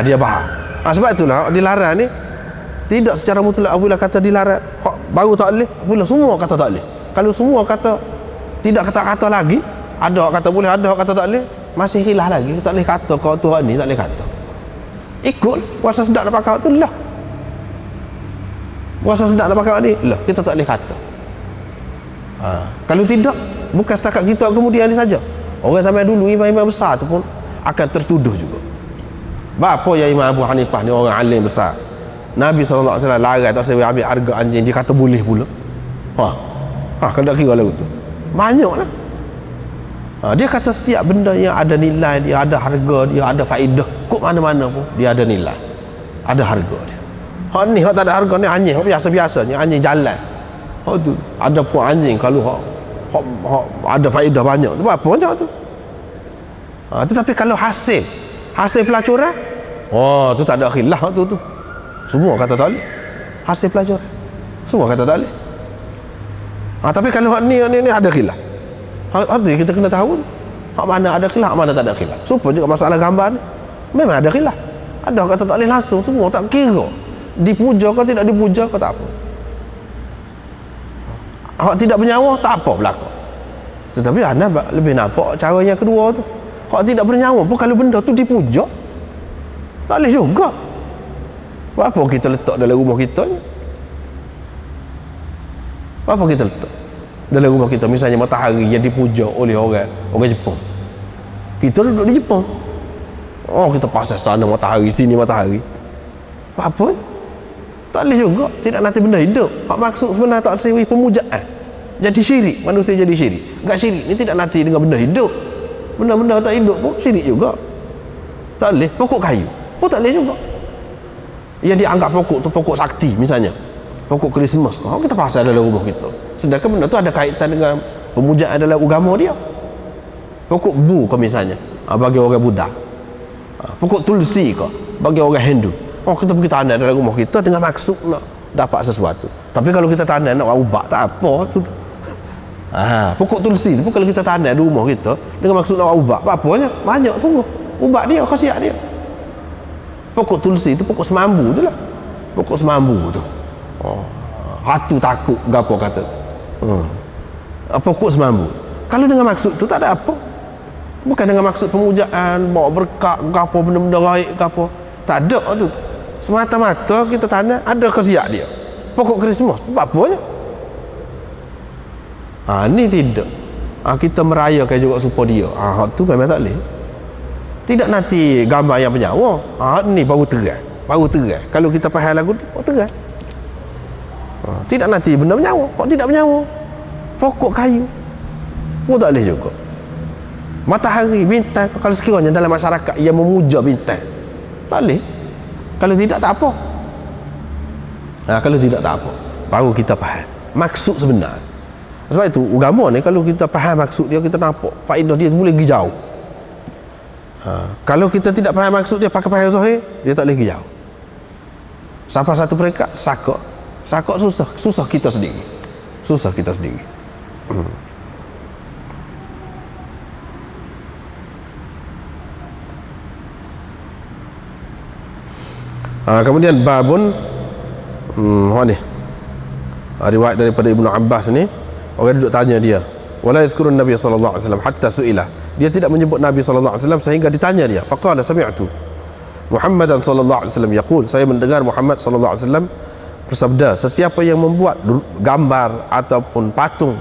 Speaker 1: Dia faham. Sebab itulah dilarang ni tidak secara mutlak. Apabila kata dilarang, hak baru tak boleh, apabila semua kata tak boleh. Kalau semua kata tidak, kata-kata lagi, ada hak kata boleh, ada hak kata tak boleh, masih hilah lagi, tak boleh kata kau tu hak ni tak boleh kata. Ikut puasa sedap nak pakai tu lah, puasa sedap nak pakai ni lah, kita tak boleh kata. Kalau tidak, bukan setakat kita kemudian ni saja, orang zaman dulu, imam-imam besar tu pun akan tertuduh juga. Bapa yang Imam Abu Hanifah ni orang alim besar, Nabi SAW larang tak saya ambil harga anjing, dia kata boleh pula. Kalau tak kira lagu tu banyak lah. Dia kata setiap benda yang ada nilai, dia ada harga, dia ada faedah, kok mana-mana pun dia ada nilai, ada harga dia. Ni tak ada harga ni anjing biasa-biasa ni, anjing jalan. Tu ada pun anjing kalau ada faedah banyak tu, apa banyak tu. Tetapi kalau hasil pelacuran, tu tak ada khilaf tu. Semua kata tak boleh. Hasil pelacuran, semua kata tak boleh. Tapi kalau ni ada khilaf. Itu kita kena tahu hak mana ada khilaf, hak mana tak ada khilaf. Supaya juga masalah gambar ni memang ada khilaf. Ada kata tak boleh langsung, semua tak kira dipuja ke tidak dipuja ke, tak apa. Hak tidak bernyawa tak apa berlaku. Tetapi anda lebih nampak cara yang kedua tu. Hak tidak bernyawa pun kalau benda tu dipuja, tak boleh juga. Apa kita letak dalam rumah kita ni? Apa kita letak dalam rumah kita? Misalnya matahari yang dipuja oleh orang Jepun, kita duduk di Jepun, kita pasal sana matahari, sini matahari. Apa? Tak boleh juga. Tidak nanti benda hidup. Hak maksud sebenarnya tak sewi pemujaan. Jadi syirik, manusia jadi syirik. Enggak syirik ni tidak nanti dengan benda hidup. Benda-benda tak hidup pun syirik juga. Tak boleh. Pokok kayu pun tak boleh juga. Yang dianggap pokok tu pokok sakti misalnya, pokok Krismas, kita pasal dalam rumah kita. Sedangkan benda tu ada kaitan dengan pemujaan dalam agama dia. Pokok bu ke misalnya, bagi orang Buddha. Pokok tulsi ke bagi orang Hindu. Kita pergi tanam dalam rumah kita dengan maksud nak dapat sesuatu. Tapi kalau kita tanam nak ubah tak apa tu. Pokok tulsi tu kalau kita tanam di rumah kita dengan maksud nak ubah, apa-apanya banyak sungguh ubah dia, khasiat dia. Pokok tulsi tu pokok semambu tu lah. Pokok semambu tu. Hatu takut gapo kata tu. Pokok semambu. Kalau dengan maksud tu tak ada apa. Bukan dengan maksud pemujaan, bawa berkat gapo benda-benda baik gapo. Tak ada tu. Semata-mata kita tanam ada khasiat dia. Pokok Krismas apa-apanya. Ni tidak. Kita merayakan juga supaya dia. Tu memang tak boleh. Tidak nanti gambar yang bernyawa. Ni baru terang. Baru terang. Kalau kita faham lagu tu, baru terang. Tidak nanti benda bernyawa. Kok tidak bernyawa? Pokok kayu pun tak boleh juga. Matahari, bintang, kalau sekiranya dalam masyarakat yang memuja bintang, tak boleh. Kalau tidak, tak apa. Kalau tidak, tak apa. Baru kita faham maksud sebenar. Sebab itu agama ni kalau kita faham maksud dia, kita nampak faedah dia boleh pergi jauh. Kalau kita tidak faham maksud dia, pakai faham zahir, dia tak boleh pergi jauh. Sampai satu peringkat sakak susah kita sendiri. Susah kita sendiri. Kemudian babun ni riwayat daripada Ibnu Abbas ni, orang duduk tanya dia, wala yadhkurun Nabi sallallahu alaihi wasallam hatta su'ila, dia tidak menyebut Nabi sallallahu alaihi wasallam sehingga ditanya dia. Faqala sami'tu Muhammadan sallallahu alaihi wasallam yaqul, saya mendengar Muhammad sallallahu alaihi wasallam bersabda, sesiapa yang membuat gambar ataupun patung,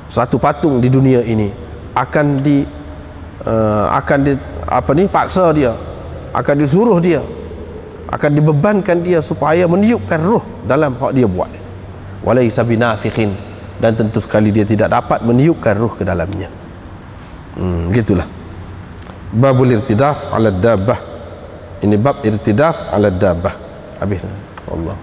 Speaker 1: satu patung di dunia ini akan paksa dia, akan disuruh dia, akan dibebankan dia supaya meniupkan roh dalam hak dia buat itu. Walaysa binafikhin, dan tentu sekali dia tidak dapat meniupkan roh ke dalamnya. Gitulah. Babul irtidaf ala dabbah. Ini bab irtidaf ala dabbah. Habis. Allah.